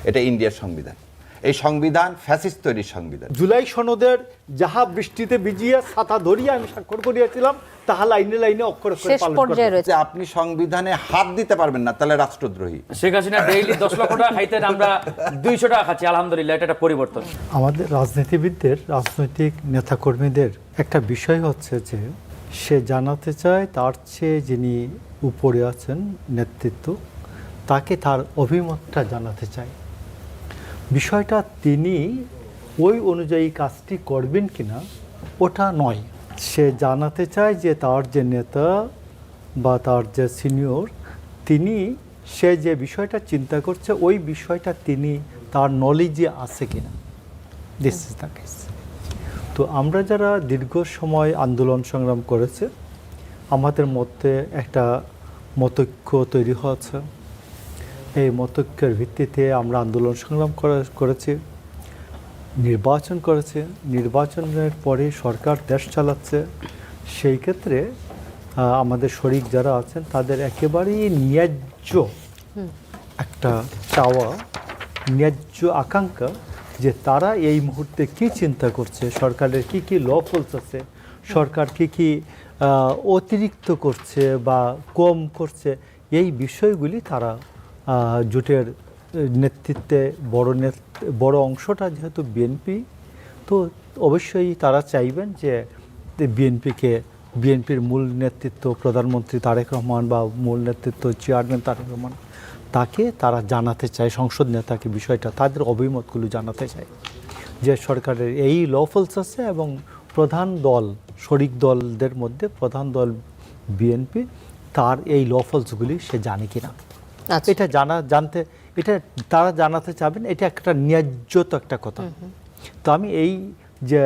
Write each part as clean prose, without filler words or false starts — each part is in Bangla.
এটা ইন্ডিয়ার সংবিধান। এই সংবিধান ফ্যাসিস্ট তৈরির সংবিধান। জুলাই সনদের যাহা বৃষ্টিতে ভিজিয়ে ছাতা ধরিয়া আমি স্বাক্ষর করিয়াছিলাম তাহা লাইনে লাইনে অক্ষর অক্ষরে পালন করব। যে আপনি সংবিধানে হাত দিতে পারবেন না তাহলে রাষ্ট্রদ্রোহী। শেখ হাসিনা ডেইলি 10 লক্ষ টাকা খাইতেন, আমরা 200 টাকা খাচ্ছি, আলহামদুলিল্লাহ এটা একটা পরিবর্তন। আমাদের রাজনীতিবিদদের, রাজনৈতিক নেতাকর্মীদের একটা বিষয় হচ্ছে যে সে জানাতে চায় তার চেয়ে যিনি উপরে আছেন নেতৃত্ব, তাকে তার অভিমতটা জানাতে চায়। বিষয়টা তিনি ওই অনুযায়ী কাজটি করবেন কিনা ওটা নয়, সে জানাতে চায় যে তার যে নেতা বা তার যে সিনিয়র, তিনি সে যে বিষয়টা চিন্তা করছে ওই বিষয়টা তিনি তার নলেজে আছে কিনা। This is the case. তো আমরা যারা দীর্ঘ সময় আন্দোলন সংগ্রাম করেছে, আমাদের মধ্যে একটা মতৈক্য তৈরি হয়েছে। এই মতৈক্যের ভিত্তিতে আমরা আন্দোলন সংগ্রাম করেছি, নির্বাচন করেছে, নির্বাচনের পরে সরকার দেশ চালাচ্ছে। সেই ক্ষেত্রে আমাদের শরিক যারা আছেন তাদের একেবারেই ন্যায্য একটা চাওয়া, ন্যায্য আকাঙ্ক্ষা যে তারা এই মুহূর্তে কি চিন্তা করছে, সরকারের কি কি লফলস আছে, সরকার কি কি অতিরিক্ত করছে বা কম করছে, এই বিষয়গুলি তারা জোটের নেতৃত্বে বড় অংশটা যেহেতু বিএনপি, তো অবশ্যই তারা চাইবেন যে বিএনপির মূল নেতৃত্ব প্রধানমন্ত্রী তারেক রহমান বা মূল নেতৃত্ব চেয়ারম্যান তারেক রহমান, তাকে তারা জানাতে চায়, সংসদ নেতাকে বিষয়টা তাদের অভিমতগুলো জানাতে চায় যে সরকারের এই লফলস আছে এবং প্রধান দল, শরিক দলদের মধ্যে প্রধান দল বিএনপি, তার এই লফলসগুলি সে জানে কিনা। এটা এটা তারা জানাতে চাবেন, এটা একটা ন্যায্যত একটা কথা। তো আমি এই যে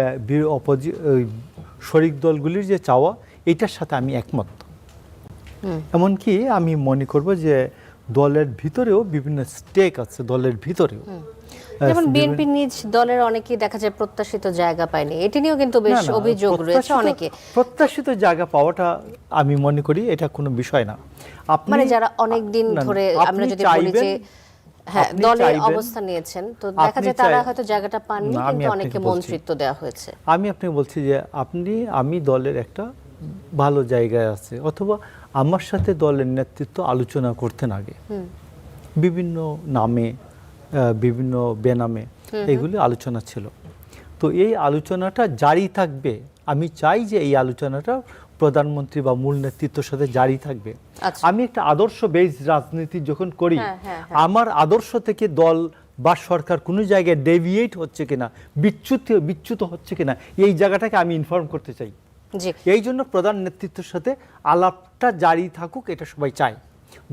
শরিক দলগুলির যে চাওয়া, এটার সাথে আমি একমত। এমনকি আমি মনে করব যে দলের ভিতরেও বিভিন্ন স্টেক আছে, দলের ভিতরেও যেমন বিএনপি নিজ দলের অনেকেই দেখা যায় প্রত্যাশিত জায়গা পায়নি, এটি নিয়েও কিন্তু বেশ অভিযোগ রয়েছে অনেকে। প্রত্যাশিত জায়গা পাওয়াটা আমি মনে করি এটা কোনো বিষয় না। মানে যারা অনেক দিন ধরে, আমরা যদি বলি যে হ্যাঁ দলের অবস্থান নিয়েছেন, তো দেখা যায় তারা হয়তো জায়গাটা পাননি, কিন্তু অনেকে মন্ত্রিত্ব দেওয়া হয়েছে। আমি আপনাকে বলছি যে আমি দলের একটা ভালো জায়গায় আছে, অথবা আমার সাথে দলের নেতৃত্ব আলোচনা করতেন আগে বিভিন্ন নামে, বিভিন্ন বেনামে, এগুলি আলোচনা ছিল। তো এই আলোচনাটা জারি থাকবে। আমি চাই যে এই আলোচনাটা প্রধানমন্ত্রী বা মূল নেতৃত্বের সাথে জারি থাকবে। আমি একটা আদর্শ বেস রাজনীতি যখন করি, আমার আদর্শ থেকে দল বা সরকার কোনো জায়গায় ডেভিয়েট হচ্ছে কিনা, বিচ্যুত হচ্ছে কিনা, এই জায়গাটাকে আমি ইনফর্ম করতে চাই। এই জন্য প্রধান নেতৃত্বের সাথে আলাপটা জারি থাকুক, এটা সবাই চায়।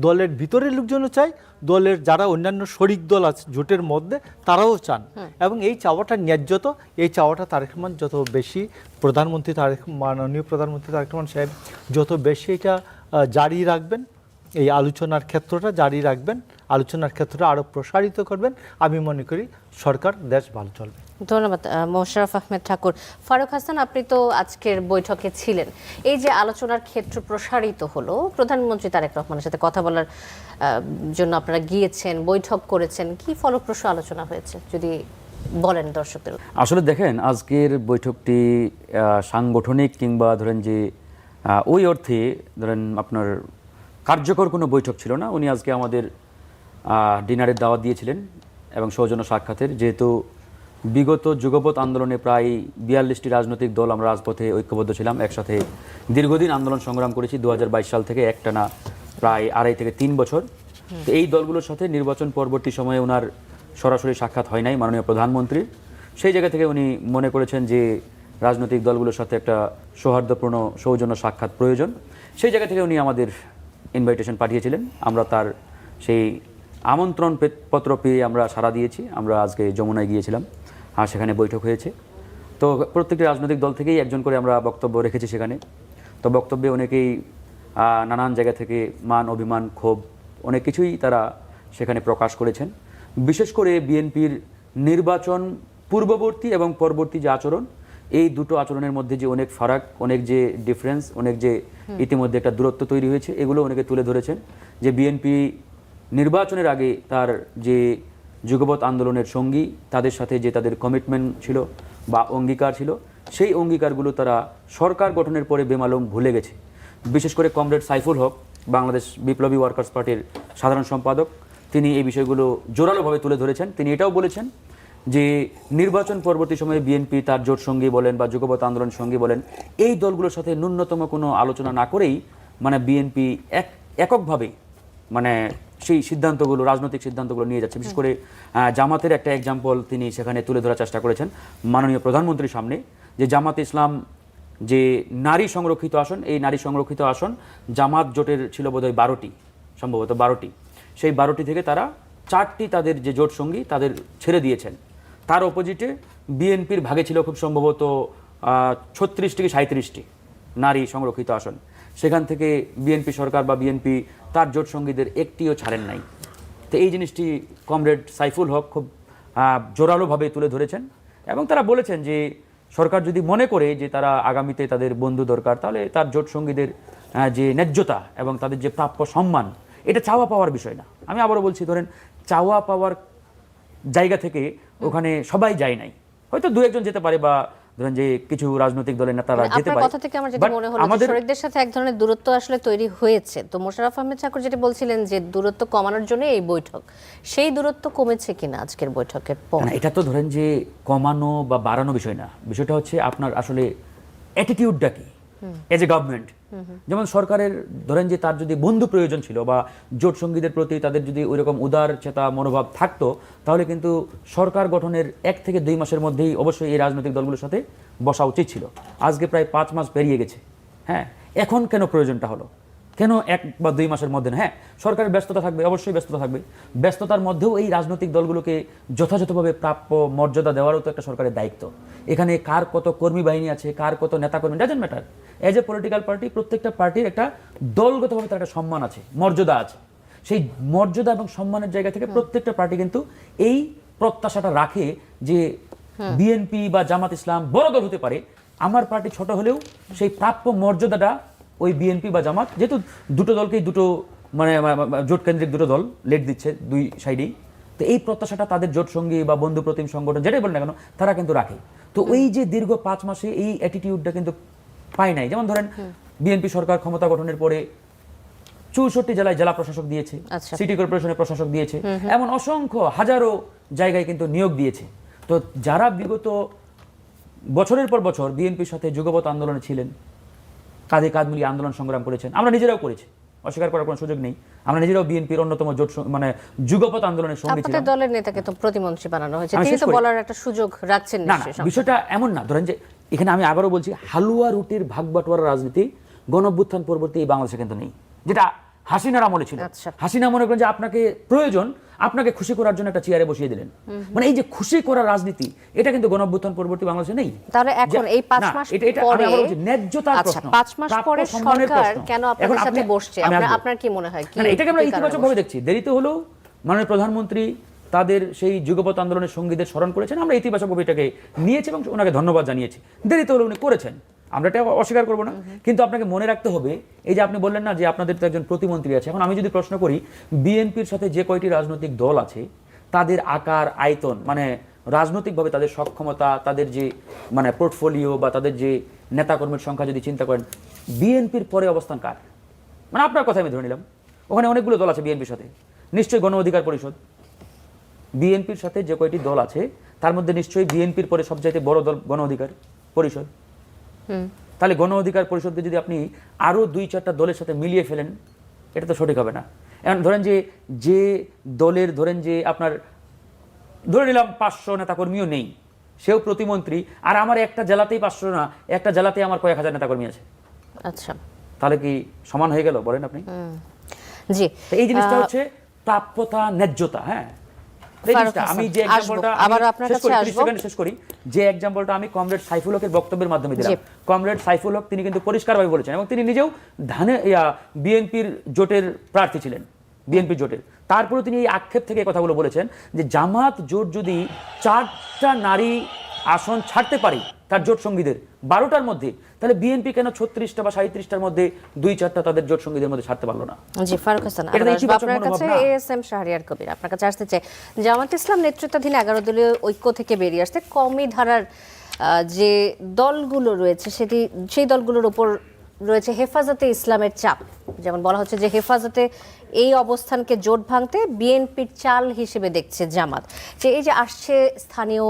দলের ভিতরের লোকজনও চায়, দলের যারা অন্যান্য শরিক দল আছে জোটের মধ্যে তারাও চান, এবং এই চাওয়াটা ন্যায্যত। এই চাওয়াটা তারেক রহমান যত বেশি, মাননীয় প্রধানমন্ত্রী তারেক রহমান সাহেব যত বেশি এটা জারি রাখবেন, এই আলোচনার ক্ষেত্রটা জারি রাখবেন, আলোচনার ক্ষেত্রটা আরও প্রসারিত করবেন, আমি মনে করি সরকার, দেশ ভালো চলবে। ধন্যবাদ মোশাররফ আহমেদ ঠাকুর। ফারুক হাসান, আপনি তো আজকের বৈঠকে ছিলেন। এই যে আলোচনার ক্ষেত্র প্রসারিত হলো, প্রধানমন্ত্রী তারেক রহমানের সাথে কথা বলার জন্য আপনারা গিয়েছেন, বৈঠক করেছেন, কি ফলপ্রসূ আলোচনা হয়েছে যদি বলেন দর্শকদের? আসলে দেখেন, আজকের বৈঠকটি সাংগঠনিক কিংবা ধরেন যে ওই অর্থে ধরেন আপনার কার্যকর কোনো বৈঠক ছিল না। উনি আজকে আমাদের ডিনারের দাওয়াত দিয়েছিলেন এবং সৌজন্য সাক্ষাতের, যেহেতু বিগত যুগপৎ আন্দোলনে প্রায় 42টি রাজনৈতিক দল আমরা রাজপথে ঐক্যবদ্ধ ছিলাম, একসাথে দীর্ঘদিন আন্দোলন সংগ্রাম করেছি 2022 সাল থেকে একটানা প্রায় 2.5 থেকে 3 বছর। তো এই দলগুলোর সাথে নির্বাচন পরবর্তী সময়ে ওনার সরাসরি সাক্ষাৎ হয় নাই মাননীয় প্রধানমন্ত্রীর। সেই জায়গা থেকে উনি মনে করেছেন যে রাজনৈতিক দলগুলোর সাথে একটা সৌহার্দ্যপূর্ণ সৌজন্য সাক্ষাৎ প্রয়োজন। সেই জায়গা থেকে উনি আমাদের ইনভাইটেশন পাঠিয়েছিলেন, আমরা তার সেই আমন্ত্রণ পত্র পেয়ে আমরা সাড়া দিয়েছি। আমরা আজকে যমুনায় গিয়েছিলাম, আর সেখানে বৈঠক হয়েছে। তো প্রত্যেকটি রাজনৈতিক দল থেকেই একজন করে আমরা বক্তব্য রেখেছি সেখানে। তো বক্তব্যে অনেকেই নানান জায়গা থেকে মান, অভিমান, ক্ষোভ অনেক কিছুই তারা সেখানে প্রকাশ করেছেন। বিশেষ করে বিএনপির নির্বাচন পূর্ববর্তী এবং পরবর্তী যে আচরণ, এই দুটো আচরণের মধ্যে যে অনেক ফারাক, অনেক যে ডিফারেন্স, অনেক যে ইতিমধ্যে একটা দূরত্ব তৈরি হয়েছে, এগুলো অনেকে তুলে ধরেছেন। যে বিএনপি নির্বাচনের আগে তার যে যুগপৎ আন্দোলনের সঙ্গী, তাদের সাথে যে তাদের কমিটমেন্ট ছিল বা অঙ্গীকার ছিল, সেই অঙ্গীকারগুলো তারা সরকার গঠনের পরে বেমালুম ভুলে গেছে। বিশেষ করে কমরেড সাইফুল হক, বাংলাদেশ বিপ্লবী ওয়ার্কার্স পার্টির সাধারণ সম্পাদক, তিনি এই বিষয়গুলো জোরালোভাবে তুলে ধরেছেন। তিনি এটাও বলেছেন যে নির্বাচন পরবর্তী সময়ে বিএনপি তার জোট সঙ্গী বলেন বা যুগপৎ আন্দোলন সঙ্গী বলেন, এই দলগুলোর সাথে ন্যূনতম কোনো আলোচনা না করেই মানে বিএনপি এককভাবে মানে সেই সিদ্ধান্তগুলো, রাজনৈতিক সিদ্ধান্তগুলো নিয়ে যাচ্ছে। বিশেষ করে জামাতের একটা এক্সাম্পল তিনি সেখানে তুলে ধরার চেষ্টা করেছেন মাননীয় প্রধানমন্ত্রীর সামনে, যে জামাত ইসলাম যে নারী সংরক্ষিত আসন, এই নারী সংরক্ষিত আসন জামাত জোটের ছিল বোধহয় 12টি, সম্ভবত 12টি। সেই 12টি থেকে তারা 4টি তাদের যে জোট সঙ্গী তাদের ছেড়ে দিয়েছেন। তার অপোজিটে বিএনপির ভাগে ছিল খুব সম্ভবত 36 থেকে 37টি নারী সংরক্ষিত আসন। সেখান থেকে বিএনপি সরকার বা বিএনপি তার জোট সঙ্গীদের একটিও ছাড়েন নাই। তো এই জিনিসটি কমরেড সাইফুল হক খুব জোরালোভাবে তুলে ধরেছেন এবং তারা বলেছেন যে সরকার যদি মনে করে যে তারা আগামীতে তাদের বন্ধু দরকার, তাহলে তার জোট সঙ্গীদের যে ন্যায্যতা এবং তাদের যে প্রাপ্য সম্মান, এটা চাওয়া পাওয়ার বিষয় না। আমি আবারও বলছি, ধরেন চাওয়া পাওয়ার জায়গা থেকে ওখানে সবাই যায় নাই, হয়তো দু একজন যেতে পারে বা ধরেন যে কিছু রাজনৈতিক দলের নেতারা যেতে পারে। আপনার কথা থেকে আমার যেটা মনে হলো যে শরীরদের সাথে এক ধরনের দূরত্ব আসলে তৈরি হয়েছে। তো মোশাররফ আহমেদ ঠাকুর যেটা বলছিলেন যে দূরত্ব কমানোর জন্য এই বৈঠক, সেই দূরত্ব কমেছে কিনা আজকের বৈঠকের পর? না, এটা তো ধরেন যে কমানো বা বাড়ানো বিষয় না, বিষয়টা হচ্ছে আপনার আসলে অ্যাটিটিউডটা কি এজ এ গভর্নমেন্ট। যেমন সরকারের ধরেন যে তার যদি বন্ধু প্রয়োজন ছিল বা জোট সঙ্গীদের প্রতি তাদের যদি ওইরকম উদার চেতা মনোভাব থাকতো, তাহলে কিন্তু সরকার গঠনের 1 থেকে 2 মাসের মধ্যেই অবশ্যই এই রাজনৈতিক দলগুলোর সাথে বসা উচিত ছিল। আজকে প্রায় 5 মাস পেরিয়ে গেছে। হ্যাঁ, এখন কেন প্রয়োজনটা হলো? কেন 1 বা 2 মাসের মধ্যে না? হ্যাঁ, সরকারের ব্যস্ততা থাকবে, অবশ্যই ব্যস্ততা থাকবে। ব্যস্ততার মধ্যেও এই রাজনৈতিক দলগুলোকে যথাযথভাবে প্রাপ্য মর্যাদা দেওয়ারও তো একটা সরকারের দায়িত্ব। এখানে কার কত কর্মী বাহিনী আছে, কার কত নেতাকর্মী, doesn't matter. As a political party প্রত্যেকটা পার্টির একটা দলগতভাবে তার একটা সম্মান আছে, মর্যাদা আছে। সেই মর্যাদা এবং সম্মানের জায়গা থেকে প্রত্যেকটা পার্টি কিন্তু এই প্রত্যাশাটা রাখে যে বিএনপি বা জামাত ইসলাম বড় দল হতে পারে, আমার পার্টি ছোট হলেও সেই প্রাপ্য মর্যাদাটা ওই বিএনপি বা জামাত, যেহেতু দুটো দলকেই দুটো মানে জোট কেন্দ্রিক দুটো দল লেট দিচ্ছে দুই সাইডেই, তো এই প্রত্যাশাটা তাদের জোট সঙ্গী বা বন্ধু প্রতিম সংগঠন যেটাই বলেন না কেন তারা কিন্তু রাখে। তো ওই যে দীর্ঘ 5 মাসে এই অ্যাটিটিউডটা কিন্তু পায় নাই। যেমন ধরেন বিএনপি সরকার ক্ষমতা গঠনের পরে 64 জেলায় জেলা প্রশাসক দিয়েছে, সিটি কর্পোরেশনের প্রশাসক দিয়েছে, এমন অসংখ্য হাজারো জায়গায় কিন্তু নিয়োগ দিয়েছে। তো যারা বিগত বছরের পর বছর বিএনপির সাথে যুগপৎ আন্দোলনে ছিলেন, কাঁধে কাঁধ মিলিয়ে আন্দোলন সংগ্রাম করেছেন, আমরা নিজেরাও করেছি, অস্বীকার করার কোনো সুযোগ নেই। আমরা নিজেরাও বিএনপির অন্যতম জোট মানে যুগপৎ আন্দোলনের সঙ্গে ছিলাম। আপনাদের দলের নেতাকে তো প্রতিমন্ত্রী বানানো হয়েছে, তিনি তো বলার একটা সুযোগ রাখছেন না। নিশ্চয়ই। বিষয়টা এমন না, ধরেন যে এখানে আমি আবারও বলছি, হালুয়া রুটির ভাগ বাটোয়ারা রাজনীতি গণঅভ্যুত্থান পরবর্তী এই বাংলাদেশে কিন্তু নেই, যেটা হাসিনার আমলে ছিল। হাসিনা মনে করেন যে আপনাকে প্রয়োজন, আপনাকে খুশি করার জন্য একটা চেয়ারে বসিয়ে দিলেন, মানে এই যে খুশি করার রাজনীতি, এটা কিন্তু গণঅভ্যুত্থান পরবর্তী বাংলাদেশে নেই। তাহলে এখন এই 5 মাস পরে ন্যায্যতার প্রশ্ন, 5 মাস পরে সরকার কেন আপনাদের সাথে বসছে, আপনার কি মনে হয়? কি এটাকে আমরা ইতিবাচক ভাবে দেখছি। দেরিতে হলেও মাননীয় প্রধানমন্ত্রী তাদের সেই যুগপৎ আন্দোলনের সঙ্গীদের স্মরণ করেছেন, আমরা ইতিবাচকভাবে এটাকে নিয়েছি এবং ওনাকে ধন্যবাদ জানিয়েছি। দেরিতে হলেও উনি করেছেন, আমরা এটা অস্বীকার করবো না। কিন্তু আপনাকে মনে রাখতে হবে, এই যে আপনি বললেন না যে আপনাদের তো একজন প্রতিমন্ত্রী আছে, এখন আমি যদি প্রশ্ন করি বিএনপির সাথে যে কয়টি রাজনৈতিক দল আছে তাদের আকার আয়তন, মানে রাজনৈতিকভাবে তাদের সক্ষমতা, তাদের যে মানে পোর্টফোলিও বা তাদের যে নেতাকর্মীর সংখ্যা যদি চিন্তা করেন, বিএনপির পরে অবস্থান কার? মানে আপনার কথা আমি ধরে নিলাম, ওখানে অনেকগুলো দল আছে বিএনপির সাথে, নিশ্চয়ই গণ অধিকার পরিষদ। বিএনপির সাথে যে কয়টি দল আছে তার মধ্যে নিশ্চয়ই বিএনপির পরে সবচাইতে বড় দল গণ অধিকার পরিষদ। তাহলে গণ অধিকার পরিষদকে যদি আপনি আরো 2-4টা দলের সাথে মিলিয়ে ফেলেন, এটা তো সঠিক হবে না। এখন ধরেন যে দলের ধরেন যে আপনার ধরে নিলাম 500 নেতাকর্মীও নেই, সেও প্রতিমন্ত্রী, আর আমার একটা জেলাতেই 500 না, একটা জেলাতেই আমার কয়েক হাজার নেতাকর্মী আছে, আচ্ছা, তাহলে কি সমান হয়ে গেল বলেন আপনি? জি, এই জিনিসটা হচ্ছে প্রাপ্যতা, ন্যায্যতা। হ্যাঁ, আমি যে এক্সাম্পলটা শেষ করি, যে এক্সাম্পলটা আমি কমরেড সাইফুল হকের বক্তব্যের মাধ্যমে দিলাম, কমরেড সাইফুল হক তিনি কিন্তু পরিষ্কারভাবে বলেছেন এবং তিনি নিজেও বিএনপির জোটের প্রার্থী ছিলেন, বিএনপির জোটের। তারপরে তিনি এই আক্ষেপ থেকে এই কথাগুলো বলেছেন যে জামাত জোট যদি 4টা নারী আসন ছাড়তে পারে তার জোট সঙ্গীদের 12টার মধ্যে, তাহলে বিএনপি কেন 36টা বা 37টার মধ্যে 2-4টা তাদের জোট সঙ্গীদের মধ্যে ছাড়তে পারলো না? জি ফারুক হাসান, এটা তো ইতিবাচক আপনার মনোভাব কাছে না। এএসএম শাহরিয়ার কবির, আপনার কাছে আসতে চাই। জামাত ইসলাম নেতৃত্বাধীন 11 দলীয় ঐক্য থেকে বেরিয়ে আসতে কমি ধারার যে দলগুলো রয়েছে সেই দলগুলোর উপর রয়েছে হেফাজতে ইসলামের চাপ। যেমন বলা হচ্ছে যে হেফাজতে এই অবস্থানকে জোট ভাঙতে বিএনপির চাল হিসেবে দেখছে জামাত। যে এই যে আসছে স্থানীয়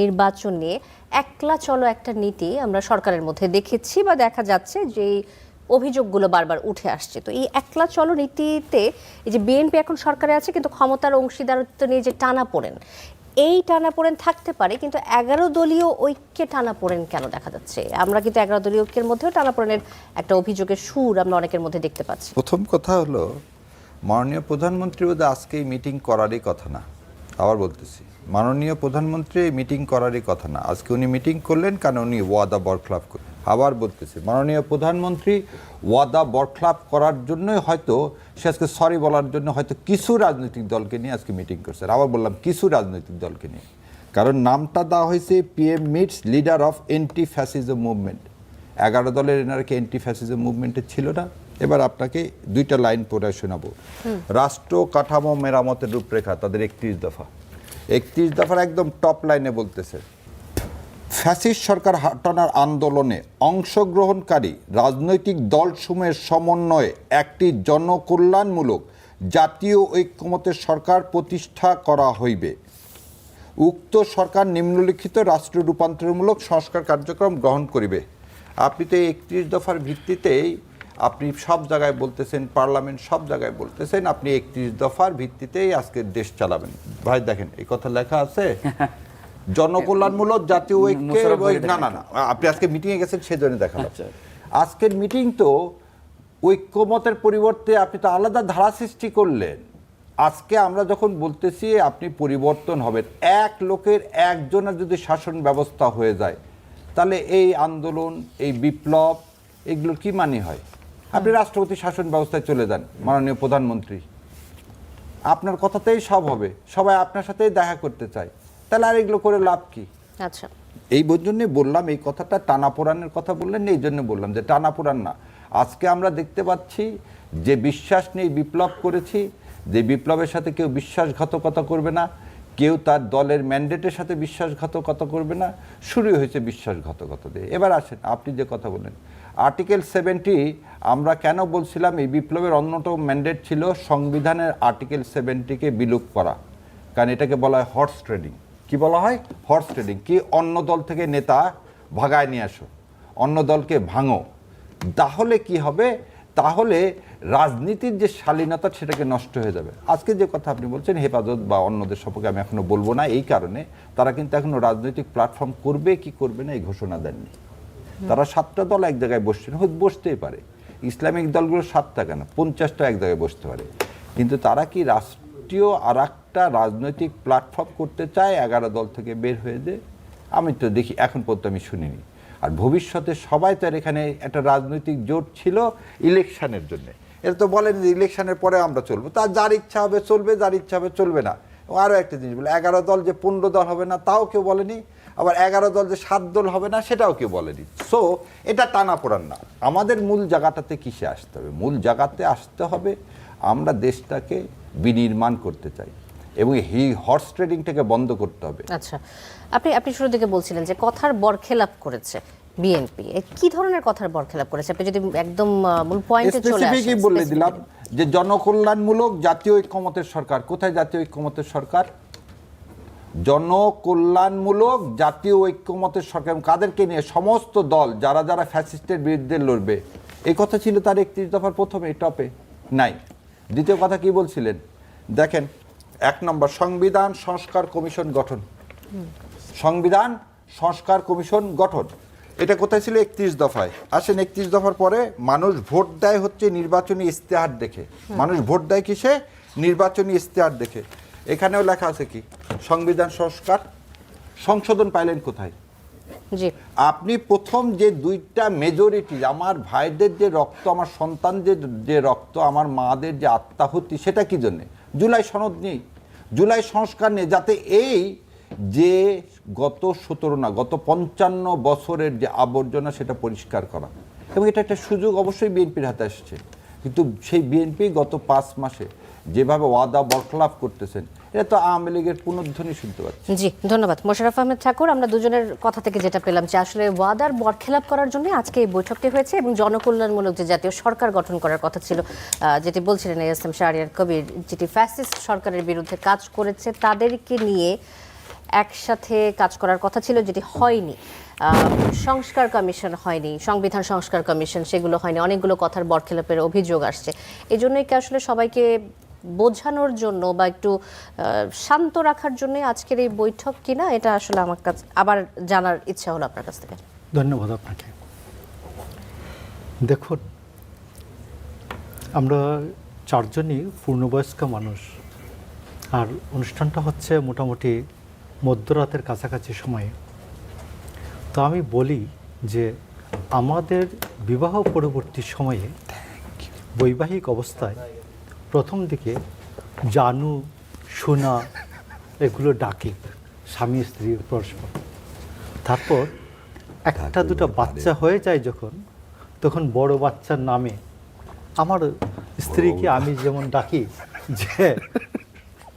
নির্বাচন নিয়ে একলা চলো একটা নীতি আমরা সরকারের মধ্যে দেখেছি বা দেখা যাচ্ছে যে অভিযোগগুলো বারবার উঠে আসছে। তো এই একলা চলো নীতিতে এই যে বিএনপি এখন সরকারে আছে কিন্তু ক্ষমতার অংশীদারিত্ব নিয়ে যে টানাপোড়েন, এই টানাপোড়েন থাকতে পারে, কিন্তু 11 দলীয় ঐক্যে টানাপোড়েন কেন দেখা যাচ্ছে? আমরা কিন্তু 11 দলীয় ঐক্যের মধ্যেও টানাপোড়েনের একটা অভিযোগের সুর আমরা অনেকের মধ্যে দেখতে পাচ্ছি। প্রথম কথা হলো, মাননীয় প্রধানমন্ত্রী বোধহয় আজকে এই মিটিং করারই কথা না। আবার বলতেছি, মাননীয় প্রধানমন্ত্রী এই মিটিং করারই কথা না। আজকে উনি মিটিং করলেন কারণ উনি ওয়াদা বরখলাপ করলেন। আবার বলতেছি, মাননীয় প্রধানমন্ত্রী ওয়াদা বরখলাপ করার জন্যই হয়তো সে আজকে সরি বলার জন্য হয়তো কিছু রাজনৈতিক দলকে নিয়ে আজকে মিটিং করছেন। আবার বললাম কিছু রাজনৈতিক দলকে নিয়ে, কারণ নামটা দেওয়া হয়েছে PM meets leader of anti fascism movement. 11 দলের এনারা কি এন্টি ফ্যাসিজম মুভমেন্টে ছিল না? এবার আপনাকে 2টা লাইন পড়ে শোনাবো। রাষ্ট্র কাঠামো মেরামতের রূপরেখা, তাদের 31 দফা। 31 দফার একদম টপ লাইনে বলতেছে, ফ্যাসিস্ট সরকার হটানোর আন্দোলনে অংশগ্রহণকারী রাজনৈতিক দলসমূহের সমন্বয়ে একটি জনকল্যাণমূলক জাতীয় ঐক্যমতের সরকার প্রতিষ্ঠা করা হইবে। উক্ত সরকার নিম্নলিখিত রাষ্ট্র রূপান্তরমূলক সংস্কার কার্যক্রম গ্রহণ করিবে। আপনি তো এই 31 দফার ভিত্তিতেই আপনি সব জায়গায় বলতেছেন, পার্লামেন্ট সব জায়গায় বলতেছেন আপনি 31 দফার ভিত্তিতেই আজকে দেশ চালাবেন। ভাই দেখেন, এই কথা লেখা আছে জনকল্যাণমূলক জাতীয় ঐক্যের, না না না, আপনি আজকে মিটিংয়ে গেছেন সেজন্য দেখালাম। আজকের মিটিং তো ঐক্যমতের পরিবর্তে আপনি তো আলাদা ধারা সৃষ্টি করলেন। আজকে আমরা যখন বলতেছি আপনি পরিবর্তন হবেন, এক লোকের একজনের যদি শাসন ব্যবস্থা হয়ে যায় তাহলে এই আন্দোলন, এই বিপ্লব, এগুলোর কি মানে হয়? আপনি রাষ্ট্রপতি শাসন ব্যবস্থায় চলে যান, মাননীয় প্রধানমন্ত্রী, আপনার কথাতেই সব হবে, সবাই আপনার সাথেই দেখা করতে চায়, তাহলে আর এগুলো করে লাভ কি? আচ্ছা, এই জন্যে বললাম, এই কথাটা টানাপোড়ানের কথা বললেন, এই জন্য বললাম যে টানাপোড়ান না। আজকে আমরা দেখতে পাচ্ছি যে বিশ্বাস নিয়ে বিপ্লব করেছি, যে বিপ্লবের সাথে কেউ বিশ্বাসঘাতকতা করবে না, কেউ তার দলের ম্যান্ডেটের সাথে বিশ্বাসঘাতকতা করবে না, শুরু হয়েছে বিশ্বাসঘাতকতা দিয়ে। এবার আসেন, আপনি যে কথা বললেন আর্টিকেল 70, আমরা কেন বলছিলাম এই বিপ্লবের অন্যতম ম্যান্ডেট ছিল সংবিধানের আর্টিকেল 70-কে বিলুপ করা, কারণ এটাকে বলা হয় হর্স ট্রেডিং। কি বলা হয়? Horse trading. কি অন্য দল থেকে নেতা ভাগায় নিয়ে আসো, অন্য দলকে ভাঙো, তাহলে কি হবে? তাহলে রাজনীতির যে শালীনতা সেটাকে নষ্ট হয়ে যাবে। আজকে যে কথা আপনি বলছেন হেফাজত বা অন্যদের সম্পর্কে আমি এখনো বলবো না, এই কারণে তারা কিন্তু এখনো রাজনৈতিক প্ল্যাটফর্ম করবে কি করবে না এই ঘোষণা দেননি। তারা 7টা দল এক জায়গায় বসছেন, হয়তো বসতেই পারে, ইসলামিক দলগুলো 7টা কেন 50টা এক জায়গায় বসতে পারে, কিন্তু তারা কি রাষ্ট্রীয় আর একটা রাজনৈতিক প্ল্যাটফর্ম করতে চায় 11 দল থেকে বের হয়ে যে? আমি তো দেখি এখন পর্যন্ত আমি শুনিনি। আর ভবিষ্যতে সবাই তো এখানে একটা রাজনৈতিক জোট ছিল ইলেকশনের জন্য, এটা তো বলেন যে ইলেকশনের পরে আমরা চলবো, তার যার ইচ্ছা হবে চলবে, যার ইচ্ছা হবে চলবে না। আরও একটা জিনিস বলে 11 দল যে 15 দল হবে না তাও কেউ বলেনি, আবার 11 দল যে 7 দল হবে না সেটাও কেউ বলেনি। সো এটা টানাপোড়ান না। আমাদের মূল জায়গাটাতে কিসে আসতে হবে? মূল জায়গাতে আসতে হবে আমরা দেশটাকে বিনির্মাণ করতে চাই এবং এই হর্স ট্রেডিংটাকে বন্ধ করতে হবে। আচ্ছা, আপনি শুরু থেকে বলছিলেন যে কথার বরখেলাপ করেছে বিএনপি। কি ধরনের কথার বরখেলাপ করেছে? আপনি যদি একদম মূল পয়েন্টে চলে আসেন। স্পেসিফিকই বলে দিলাম যে জনকল্যাণমূলক জাতীয় ঐক্যমতের সরকার। কোথায় জাতীয় ঐক্যমতের সরকার? জনকল্যাণমূলক জাতীয় ঐক্যমতের সরকার। কাদেরকে নিয়ে? সমস্ত দল যারা যারা ফ্যাসিস্টের বিরুদ্ধে লড়বে, এই কথা ছিল তার 31 দফার প্রথমে টপে নাই। দ্বিতীয় কথা কি বলছিলেন দেখেন, 1 নম্বর সংবিধান সংস্কার কমিশন গঠন। সংবিধান সংস্কার কমিশন গঠন, এটা কোথায় ছিল? 31 দফায়। আসেন 31 দফার পরে মানুষ ভোট দেয় হচ্ছে নির্বাচনী ইশতেহার দেখে। মানুষ ভোট দেয় কিসে? নির্বাচনী ইশতেহার দেখে। এখানেও লেখা আছে কি? সংবিধান সংস্কার সংশোধন পাইলেন কোথায়? জি, আপনি প্রথম যে 2টা মেজরিটি, আমার ভাইদের যে রক্ত, আমার সন্তানদের যে রক্ত, আমার মাদের যে আত্মাহুতি, সেটা কি জন্যে? জুলাই সনদ নেই, জুলাই সংস্কার নেই, যাতে যে গত 17 না গত 55 বছরের যে আবর্জনা সেটা পরিষ্কার করা, এবং এটা একটা সুযোগ অবশ্যই বিএনপির হাতে আসছে। কিন্তু সেই বিএনপি গত 5 মাসে যেভাবে ওয়াদা বরখলাফ করতেছেন, এটা তো আওয়ামী লীগের পুনর্ধ্বনি শুনতে পাচ্ছি। জি, ধন্যবাদ মোশাররফ আহমেদ ঠাকুর। আমরা দুজনের কথা থেকে যেটা পেলাম যে আসলে ওয়াদার বরখেলাপ করার জন্য আজকে এই বৈঠকটি হয়েছে এবং জনকল্যাণমূলক যে জাতীয় সরকার গঠন করার কথা ছিল, যেটি বলছিলেন এএসএম শাহরিয়ার কবির, যেটি ফ্যাসিস্ট সরকারের বিরুদ্ধে কাজ করেছে তাদেরকে নিয়ে একসাথে কাজ করার কথা ছিল, যেটি হয়নি। সংস্কার কমিশন হয়নি, সংবিধান সংস্কার কমিশন সেগুলো হয়নি, অনেকগুলো কথার বরখেলাপের অভিযোগ আসছে। এই জন্যই কি আসলে সবাইকে বোঝানোর জন্য বা একটু শান্ত রাখার জন্য আজকের এই বৈঠক কিনা, এটা আসলে আমার কাছে আবার জানার ইচ্ছা হলো আপনার কাছ থেকে। ধন্যবাদ আপনাকে। দেখুন, আমরা চারজনই পূর্ণবয়স্ক মানুষ, আর অনুষ্ঠানটা হচ্ছে মোটামুটি মধ্যরাতের কাছাকাছি সময়ে। তো আমি বলি যে আমাদের বিবাহ পরবর্তী সময়ে বৈবাহিক অবস্থায় প্রথম দিকে জানু, সোনা এগুলো ডাকে স্বামী স্ত্রী পরস্পর। তারপর একটা দুটো বাচ্চা হয়ে যায় যখন, তখন বড় বাচ্চার নামে আমার স্ত্রীকে আমি যেমন ডাকি যে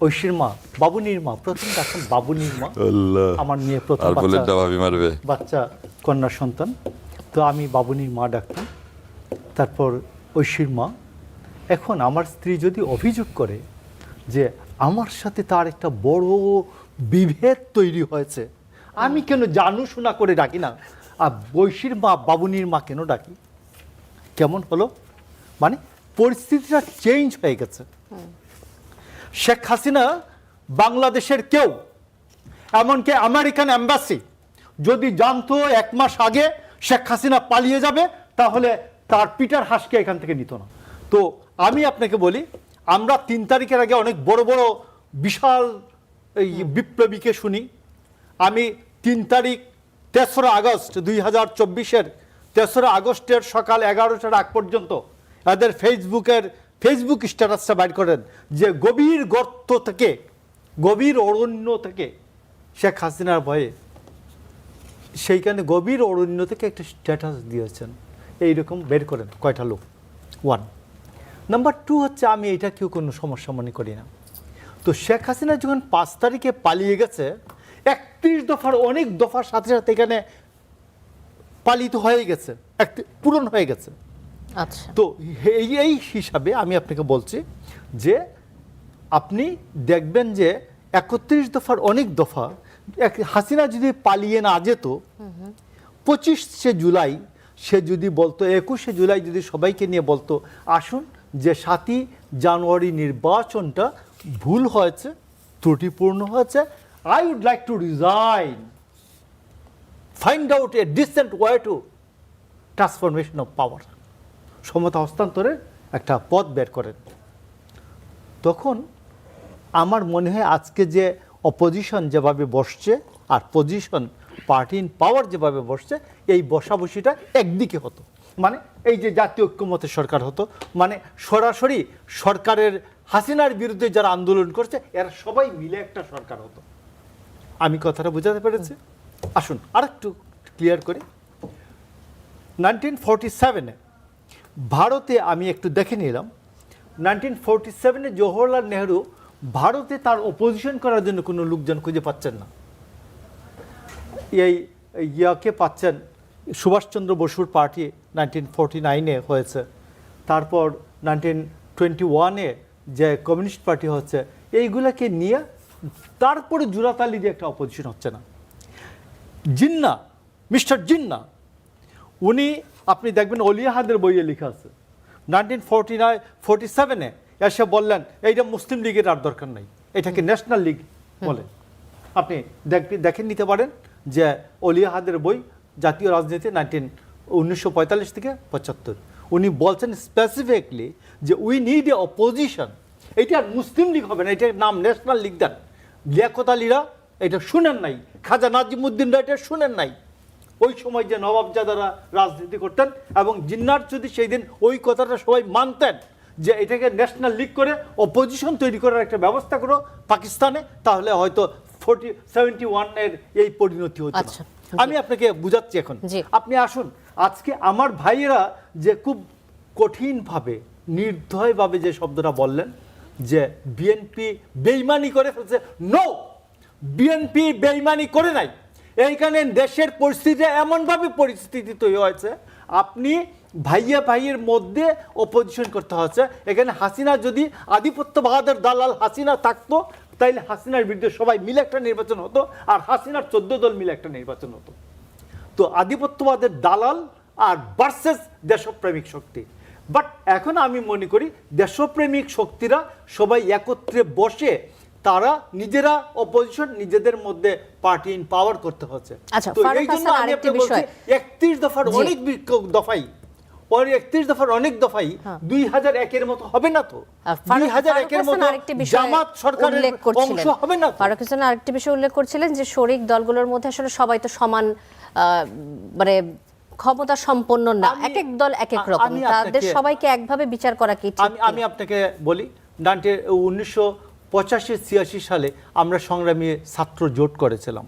ঐশীর মা, বাবুনির মা, প্রথম ডাকেন বাবুনির মা, আমার মেয়ে প্রথম বাচ্চা কন্যা সন্তান, তো আমি বাবুনির মা ডাকতাম, তারপর ঐশীর মা। এখন আমার স্ত্রী যদি অভিযোগ করে যে আমার সাথে তার একটা বড় বিভেদ তৈরি হয়েছে, আমি কেন জানু শোনা করে ডাকি না, আর ঐশীর মা বাবুনির মা কেন ডাকি, কেমন হলো? মানে পরিস্থিতিটা চেঞ্জ হয়ে গেছে। শেখ হাসিনা বাংলাদেশের কেউ, এমনকি আমেরিকান এম্বাসি যদি জানতো 1 মাস আগে শেখ হাসিনা পালিয়ে যাবে, তাহলে তার পিটার হাসকে এখান থেকে নিত না। তো আমি আপনাকে বলি, আমরা 3 তারিখের আগে অনেক বড় বড় বিশাল এই বিপ্লবীকে শুনি। আমি 3 তারিখ 3রা আগস্ট 2024-এর 3রা আগস্টের সকাল 11টার আগ পর্যন্ত এদের ফেসবুক স্ট্যাটাসটা বাইর করেন যে গভীর গর্ত থেকে, গভীর অরণ্য থেকে শেখ হাসিনার ভয়ে সেইখানে গভীর অরণ্য থেকে একটা স্ট্যাটাস দিয়েছেন, এইরকম বের করেন কয়টা লোক। 1 নাম্বার 2 হচ্ছে, আমি এটা কেউ কোনো সমস্যা মনে করি না। তো শেখ হাসিনা যখন 5 তারিখে পালিয়ে গেছে, 31 দফার অনেক দফার সাথে সাথে এখানে পালিত হয়ে গেছে, পূরণ হয়ে গেছে। আচ্ছা, তো এই হিসাবে আমি আপনাকে বলছি যে আপনি দেখবেন যে 31 দফার অনেক দফা, হাসিনা যদি পালিয়ে না যেত, 25শে জুলাই সে যদি বলতো, 21শে জুলাই যদি সবাইকে নিয়ে বলতো আসুন যে 7ই জানুয়ারি নির্বাচনটা ভুল হয়েছে, ত্রুটিপূর্ণ হয়েছে, I would like to resign, find out a decent way to transformation of power, ক্ষমতা হস্তান্তরের একটা পথ বের করেন, তখন আমার মনে হয় আজকে যে অপোজিশন যেভাবে বসছে আর পজিশন পার্টি ইন পাওয়ার যেভাবে বসছে, এই বসাবসিটা একদিকে হতো। মানে এই যে জাতীয় ঐক্যমতের সরকার হতো, মানে সরাসরি সরকারের হাসিনার বিরুদ্ধে যারা আন্দোলন করছে এরা সবাই মিলে একটা সরকার হতো। আমি কথাটা বোঝাতে পেরেছি? আসুন আরেকটু ক্লিয়ার করি। 1947-এ ভারতে আমি একটু দেখে নিলাম, 1947-এ জওহরলাল নেহরু ভারতে তার অপোজিশন করার জন্য কোনো লোকজন খুঁজে পাচ্ছেন না। এই ইয়াকে পাচ্ছেন, সুভাষচন্দ্র বসুর পার্টি 1949-এ হয়েছে, তারপর 1921-এ যে কমিউনিস্ট পার্টি হচ্ছে, এইগুলোকে নিয়ে তারপরে জোড়াতালি দিয়ে একটা অপোজিশন হচ্ছে না। জিন্না, মিস্টার জিন্না, উনি আপনি দেখবেন অলিয়াহাদের বইয়ে লেখা আছে 1947-এ এসে বললেন এইটা মুসলিম লীগের আর দরকার নাই, এটাকে ন্যাশনাল লীগ বলে। আপনি দেখেন নিতে পারেন যে অলিয়াহাদের বই জাতীয় রাজনীতি 1945 থেকে 75, উনি বলছেন স্পেসিফিকলি যে উই নিড এ অপোজিশন, এটা আর মুসলিম লীগ হবে না, এটার নাম ন্যাশনাল লীগ দেন। লিয়াকত আলীরা এটা শুনেন নাই, খাজা নাজিমুদ্দিনরা এটা শুনেন নাই। ওই সময় যে নবাবজাদারা রাজনীতি করতেন, এবং জিন্নার যদি সেই দিন ওই কথাটা সবাই মানতেন যে এটাকে ন্যাশনাল লীগ করে অপোজিশন তৈরি করার একটা ব্যবস্থা করো পাকিস্তানে, তাহলে হয়তো 71 এর এই পরিণতি হতো না। আচ্ছা, আমি আপনাকে বুঝাচ্ছি এখন। জি। আপনি আসুন, আজকে আমার ভাইয়েরা যে খুব কঠিনভাবে নির্দয়ভাবে যে শব্দটা বললেন যে বিএনপি বেইমানি করে ফেলছে, নো, বিএনপি বেইমানি করে নাই। এইখানে দেশের পরিস্থিতি এমনভাবে পরিস্থিতি তৈরি হয়েছে, আপনি ভাইয়ের মধ্যে অপোজিশন করতে হচ্ছে। এখানে হাসিনা যদি আধিপত্যবাদের দালাল হাসিনা থাকতো, তাইলে হাসিনার বিরুদ্ধে সবাই মিলে একটা নির্বাচন হতো, আর হাসিনার 14 দল মিলে একটা নির্বাচন হতো। তো আধিপত্যবাদের দালাল আর ভার্সেস দেশপ্রেমিক শক্তি। বাট এখন আমি মনে করি দেশপ্রেমিক শক্তিরা সবাই একত্রে বসে তারা নিজেরা অপোজিশন নিজেদের মধ্যে পার্টি ইন পাওয়ার করতে হচ্ছে। আচ্ছা, তো ফারুক এই জন্য হাসান, আমি আরেকটি আপনাকে বলছি বিষয়। 31 দফার জি। অনেক দফাই 31 দফার অনেক দফাই 2001 এর মতো হবে না তো। ফারুক 2001 এর হাসান মতো আরেকটি বিষয় জামাত সরকারের উল্লেখ করছিলেন। অংশ হবে না তো। ফারুক হাসান আরেকটি বিষয় উল্লেখ করছিলেন যে শরিক দলগুলোর মধ্যে আসলে সবাই তো সমান মানে ক্ষমতা সম্পন্ন না, আমি- এক এক দল এক এক রকম, আমি তাদের আপনাকে- সবাইকে একভাবে বিচার করা কি ঠিক? আমি আপনাকে বলি, 1985-86 সালে আমরা সংগ্রামী ছাত্র জোট করেছিলাম।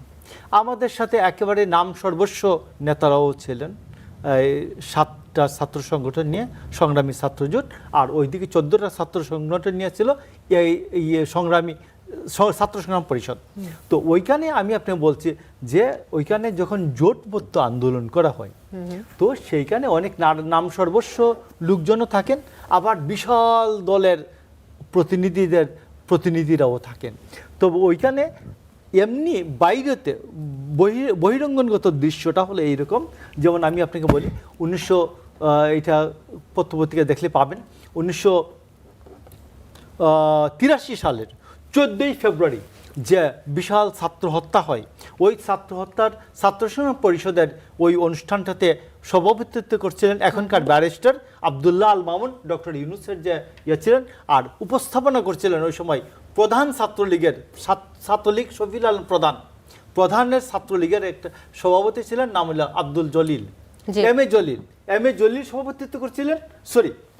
আমাদের সাথে একেবারে নাম সর্বস্ব নেতারাও ছিলেন। 7টা ছাত্র সংগঠন নিয়ে সংগ্রামী ছাত্র জোট, আর ওইদিকে 14টা ছাত্র সংগঠন নিয়ে ছিল এই সংগ্রামী ছাত্র সংগ্রাম পরিষদ। তো ওইখানে আমি আপনাকে বলছি যে ওইখানে যখন জোটবদ্ধ আন্দোলন করা হয়, তো সেইখানে অনেক নাম সর্বস্ব লোকজনও থাকেন, আবার বিশাল দলের প্রতিনিধিরাও থাকেন। তো ওইখানে এমনি বাইরেতে বহিরঙ্গনগত দৃশ্যটা হলো এইরকম। যেমন আমি আপনাকে বলি, এটা পত্রপত্রিকা দেখলে পাবেন, 1983 সালের 14ই ফেব্রুয়ারি যে বিশাল ছাত্র হত্যা হয়, ওই ছাত্র হত্যার ছাত্র সংগ্রাম পরিষদের ওই অনুষ্ঠানটাতে সভাপতিত্ব করছিলেন এখনকার ব্যারিস্টার আব্দুল্লাহ আল মামুন, ডক্টর ইউনূসের যে ছিলেন, আর উপস্থাপনা করছিলেন ওই সময় প্রধান ছাত্রলীগ শফিল আলম প্রধানের ছাত্রলীগের একটা সভাপতি ছিলেন, নাম হলো আব্দুল জলিল, জি। এম এ জলিল সভাপতিত্ব করছিলেন,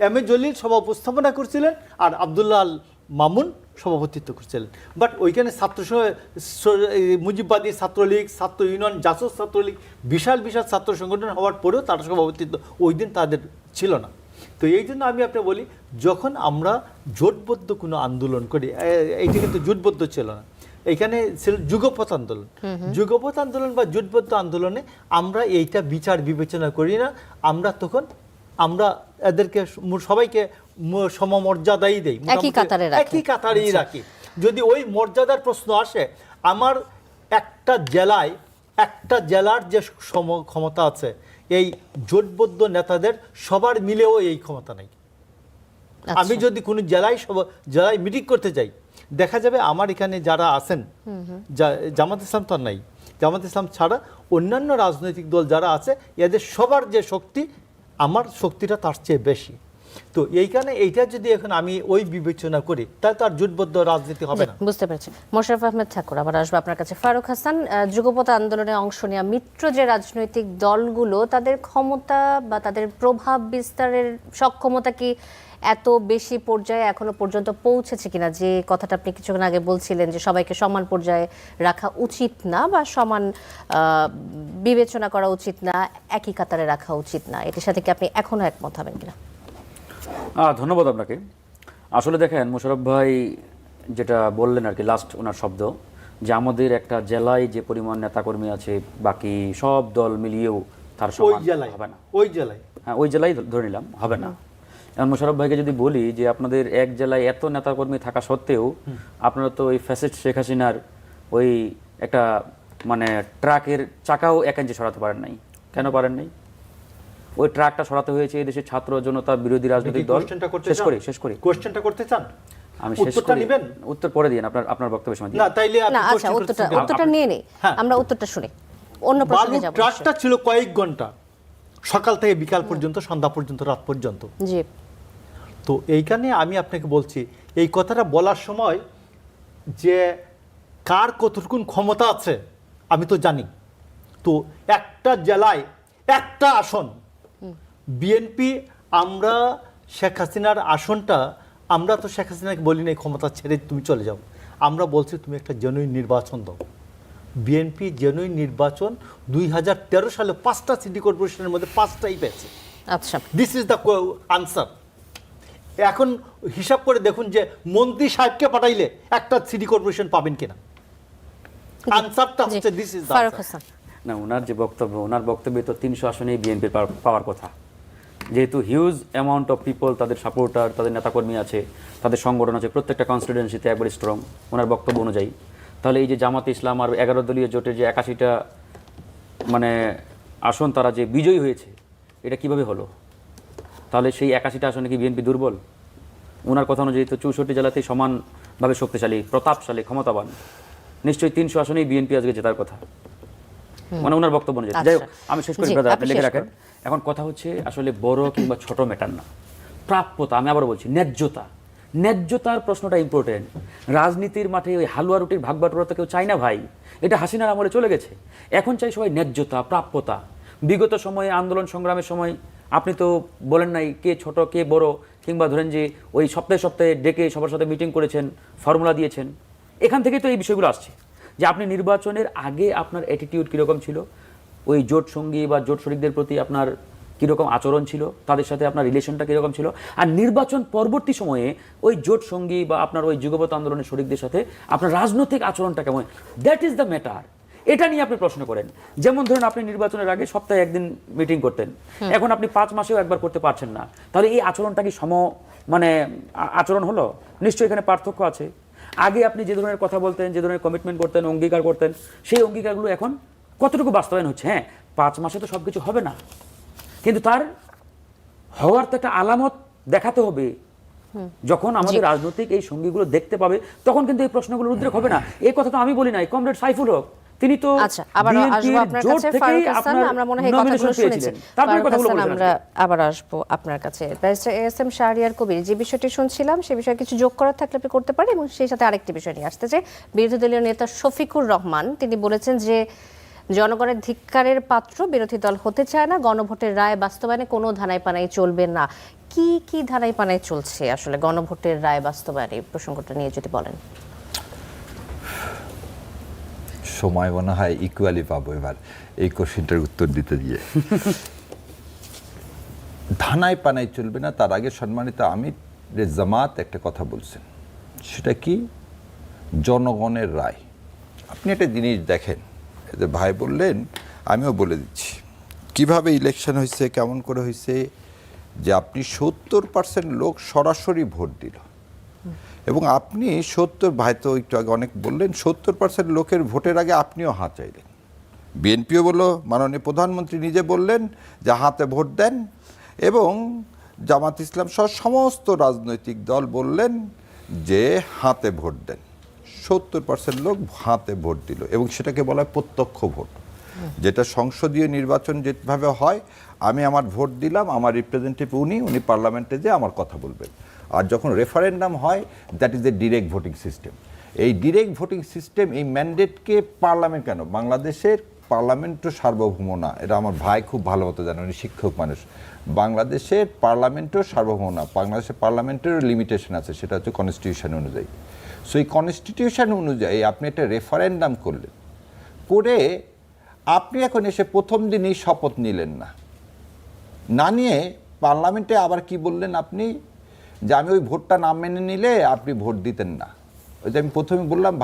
এম এ জলিল সভা উপস্থাপনা করছিলেন, আর আব্দুল্লাহ আল মামুন সভাপতিত্ব করছিলেন। বাট ওইখানে মুজিববাদী ছাত্রলীগ, ছাত্র ইউনিয়ন, জাসদ ছাত্রলীগ, বিশাল ছাত্র সংগঠন হওয়ার পরেও তার সভাপতিত্ব ওই দিন তাদের ছিল না। তো এই জন্য আমি আপনাকে বলি, যখন আমরা জোটবদ্ধ কোনো আন্দোলন করি, এইটা কিন্তু জোটবদ্ধ ছিল না, এখানে ছিল যুগপৎ আন্দোলন। যুগপৎ আন্দোলন বা জোটবদ্ধ আন্দোলনে আমরা এইটা বিচার বিবেচনা করি না। আমরা এদেরকে সবাইকে সমমর্যাদাই দেই, একই কাতারেই রাখি। যদি ওই মর্যাদার প্রশ্ন আসে, আমার একটা জেলার যে ক্ষমতা আছে, এই জোটবদ্ধ নেতাদের সবার মিলেও এই ক্ষমতা নেই। আমি যদি কোনো জেলায় মিটিং করতে যাই, দেখা যাবে আমার এখানে যারা আছেন, জামাত ইসলাম তো নাই, জামাত ইসলাম ছাড়া অন্যান্য রাজনৈতিক দল যারা আছে, এদের সবার যে শক্তি, আমার শক্তিটা তার চেয়ে বেশি। তো এইখানে এইটা যদি এখন আমি ওই বিবেচনা করি, তাহলে তার জোটবদ্ধ রাজনীতি হবে না। বুঝতে পেরেছি। মোশাররফ আহমেদ ঠাকুর, আবার আসবো আপনার কাছে। ফারুক হাসান, যুগপৎ আন্দোলনে অংশ নেওয়া মিত্র যে রাজনৈতিক দলগুলো, তাদের ক্ষমতা বা তাদের প্রভাব বিস্তারের সক্ষমতা কি এত বেশি পর্যায়ে এখনো পর্যন্ত পৌঁছেছে কিনা? যে কথাটা আপনি কিছুক্ষণ আগে বলছিলেন যে সবাইকে সমান পর্যায়ে রাখা উচিত না, বা সমান বিবেচনা করা উচিত না, একই কাতারে রাখা উচিত না, এটির সাথে কি আপনি এখনো একমত হবেন কিনা? ধন্যবাদ আপনাকে। আসলে দেখেন, মোশাররফ ভাই যেটা বললেন আর কি, লাস্ট ওনার শব্দ, যে আমাদের একটা জেলায় যে পরিমাণ নেতাকর্মী আছে, বাকি সব দল মিলিয়েও তার সমান হবে না। হ্যাঁ, ওই জেলায় ধরে নিলাম, হবে না। এখন মোশাররফ ভাইকে যদি বলি যে আপনাদের এক জেলায় এত নেতাকর্মী থাকা সত্ত্বেও আপনারা তো ওই ফ্যাসিস্ট শেখ হাসিনার ওই একটা মানে ট্রাকের চাকাও 1 ইঞ্চি সরাতে পারেন নাই। কেন পারেন নাই? ওই ট্রাকটা সরাতে হয়েছে এই দেশের ছাত্র জনতা, বিরোধী রাজনৈতিক দল। শেষ করি কোশ্চেনটা করতে চান? আমি শেষ করি, উত্তর পরে দিন আপনার বক্তব্যের সময়। না, তাইলে না, আচ্ছা, উত্তরটা নিয়ে নেই, আমরা উত্তরটা শুনি, অন্য প্রশ্নে যাব। ট্রাকটা ছিল কয়েক ঘন্টা, সকাল থেকে বিকাল পর্যন্ত, সন্ধ্যা পর্যন্ত, রাত পর্যন্ত। জি। তো এইখানে আমি আপনাকে বলছি, এই কথাটা বলার সময় যে কার কতটুকুন ক্ষমতা আছে আমি তো জানি। তো একটা জেলায় একটা আসন বিএনপি, আমরা শেখ হাসিনার আসনটা, আমরা তো শেখ হাসিনাকে বলি না ক্ষমতা ছেড়ে তুমি চলে যাও, আমরা বলছি তুমি একটা জেনুইন নির্বাচন দাও। বিএনপি জেনুইন নির্বাচন 2013 সালে 5টা সিটি কর্পোরেশনের মধ্যে 5টাই পেয়েছে। আচ্ছা, দিস ইজ দ্য আনসার। এখন হিসাব করে দেখুন যে মন্ত্রী সাহেবকে পাঠাইলে একটা সিটি কর্পোরেশন পাবেন কিনা। আনসারটা হচ্ছে this is the Faruk Hasan. না, ওনার যে বক্তব্য, ওনার বক্তব্যে তো 300 আসনেই বিএনপির পাওয়ার কথা। যেহেতু হিউজ অ্যামাউন্ট অফ পিপল, তাদের সাপোর্টার, তাদের নেতাকর্মী আছে, তাদের সংগঠন আছে, প্রত্যেকটা কনস্টিটুয়েন্সিতে একবার স্ট্রং ওনার বক্তব্য অনুযায়ী, তাহলে এই যে জামাত ইসলাম আর 11 দলীয় জোটের যে 81টা মানে আসন তারা যে বিজয়ী হয়েছে, এটা কিভাবে হলো? তাহলে সেই 81টা আসনে কি বিএনপি দুর্বল? ওনার কথা অনুযায়ী তো 64 জেলাতেই সমানভাবে শক্তিশালী, প্রতাপশালী, ক্ষমতাবান। নিশ্চয়ই 300 আসনেই বিএনপি আজকে জেতার কথা, মানে ওনার বক্তব্য অনুযায়ী। যাই হোক, আমি শেষ করি ব্রাদার, আপনি লিখে রাখেন। এখন কথা হচ্ছে আসলে বড় কিংবা ছোট ম্যাটার না, প্রাপ্যতা। আমি আবার বলছি ন্যায্যতা, ন্যায্যতার প্রশ্নটা ইম্পর্টেন্ট। রাজনীতির মাঠে ওই হালুয়া রুটির ভাগ বাটোয়ারা তো কেউ চায় না ভাই, এটা হাসিনার আমলে চলে গেছে। এখন চাই সবাই ন্যায্যতা, প্রাপ্যতা। বিগত সময়ে আন্দোলন সংগ্রামের সময় আপনি তো বলেন নাই কে ছোট কে বড়, কিংবা ধরেন যে ওই সপ্তাহে সপ্তাহে ডেকে সবার সাথে মিটিং করেছেন, ফর্মুলা দিয়েছেন। এখান থেকেই তো এই বিষয়গুলো আসছে যে আপনি নির্বাচনের আগে আপনার অ্যাটিটিউড কীরকম ছিল, ওই জোট সঙ্গী বা জোট শরিকদের প্রতি আপনার কীরকম আচরণ ছিল, তাদের সাথে আপনার রিলেশনটা কীরকম ছিল, আর নির্বাচন পরবর্তী সময়ে ওই জোট সঙ্গী বা আপনার ওই যুগপৎ আন্দোলনের শরিকদের সাথে আপনার রাজনৈতিক আচরণটা কেমন, দ্যাট ইজ দ্য ম্যাটার। এটা নিয়ে আপনি প্রশ্ন করেন। যেমন ধরুন আপনি নির্বাচনের আগে সপ্তাহে একদিন মিটিং করতেন, এখন আপনি 5 মাসেও একবার করতে পারছেন না, তাহলে এই আচরণটা কি মানে আচরণ হলো? নিশ্চয়ই এখানে পার্থক্য আছে। আগে আপনি যে ধরনের কথা বলতেন, যে ধরনের কমিটমেন্ট করতেন, অঙ্গীকার করতেন, সেই অঙ্গীকারগুলো এখন কতটুকু বাস্তবায়ন হচ্ছে? হ্যাঁ, 5 মাসে তো সব কিছু হবে না, কিন্তু তার হওয়ার তো একটা আলামত দেখাতে হবে। যখন আমাদের রাজনৈতিক এই সঙ্গীগুলো দেখতে পাবে, তখন কিন্তু এই প্রশ্নগুলোর উদ্রেক হবে না। এই কথা তো আমি বলি নাই, কমরেড সাইফুল হক তিনি তো আচ্ছা, আবার আসবো আপনার কাছে ফারুক হাসান। আমরা মনে হয় কথাগুলো শুনেছি। ফারুক হাসান, আমরা আবার আসবো আপনার কাছে। Barrister S M Shahriar Kabir, যে বিষয়টি শুনছিলাম সে বিষয়ে কিছু যোগ করার থাকলে আপনি করতে পারেন, এবং সেই সাথে আরেকটি বিষয় নিয়ে আসতে চাই। বিরোধী দলীয় নেতা শফিকুর রহমান তিনি বলেছেন যে জনগণের ধিক্কারের পাত্র বিরোধী দল হতে চায় না, গণভোটের রায় বাস্তবায়নে কোনো ধানাই পানাই চলবে না। কি কি ধানাই পানাই চলছে আসলে গণভোটের রায় বাস্তবায়নে, প্রসঙ্গটা নিয়ে যদি বলেন। সময় মনে হয় ইকুয়ালি পাবো এবার এই কোশ্চেনটার উত্তর দিতে গিয়ে। ধানাই পানাই চলবে না, তার আগে সম্মানিত আমির জামাত একটা কথা বলছেন, সেটা কি? জনগণের রায়। আপনি একটা জিনিস দেখেন, যে ভাই বললেন, আমিও বলে দিচ্ছি কিভাবে ইলেকশন হয়েছে, কেমন করে হয়েছে। যে আপনি 70% লোক সরাসরি ভোট দিল, এবং আপনি 70, ভাই তো একটু আগে অনেক বললেন, 70% লোকের ভোটের আগে আপনিও হাত চাইলেন। বিএনপিও বললো, মাননীয় প্রধানমন্ত্রী নিজে বললেন যে হাতে ভোট দেন, এবং জামাত ইসলাম সহ সমস্ত রাজনৈতিক দল বললেন যে হাতে ভোট দেন। 70% লোক হাতে ভোট দিল, এবং সেটাকে বলা হয় প্রত্যক্ষ ভোট। যেটা সংসদীয় নির্বাচন যেভাবে হয়, আমি আমার ভোট দিলাম, আমার রিপ্রেজেন্টেটিভ উনি পার্লামেন্টে যে আমার কথা বলবেন। আর যখন রেফারেন্ডাম হয়, that is a direct voting system. এই ডিরেক্ট ভোটিং সিস্টেম, এই ম্যান্ডেটকে পার্লামেন্ট, কেন বাংলাদেশের পার্লামেন্টও সার্বভৌম না, এটা আমার ভাই খুব ভালো মতো জানেন, উনি শিক্ষক মানুষ। বাংলাদেশের পার্লামেন্টও সার্বভৌম না, বাংলাদেশের পার্লামেন্টেরও লিমিটেশন আছে, সেটা হচ্ছে কনস্টিটিউশন অনুযায়ী। সো এই কনস্টিটিউশন অনুযায়ী আপনি একটা রেফারেন্ডাম করলেন, করে আপনি এখন এসে প্রথম দিনই শপথ নিলেন না নিয়ে পার্লামেন্টে আবার কি বললেন আপনি, যে আমি ওই ভোটটা না মেনে নিলে আপনি ভোট দিতেন না। ওই যে আমি প্রথমে বললাম,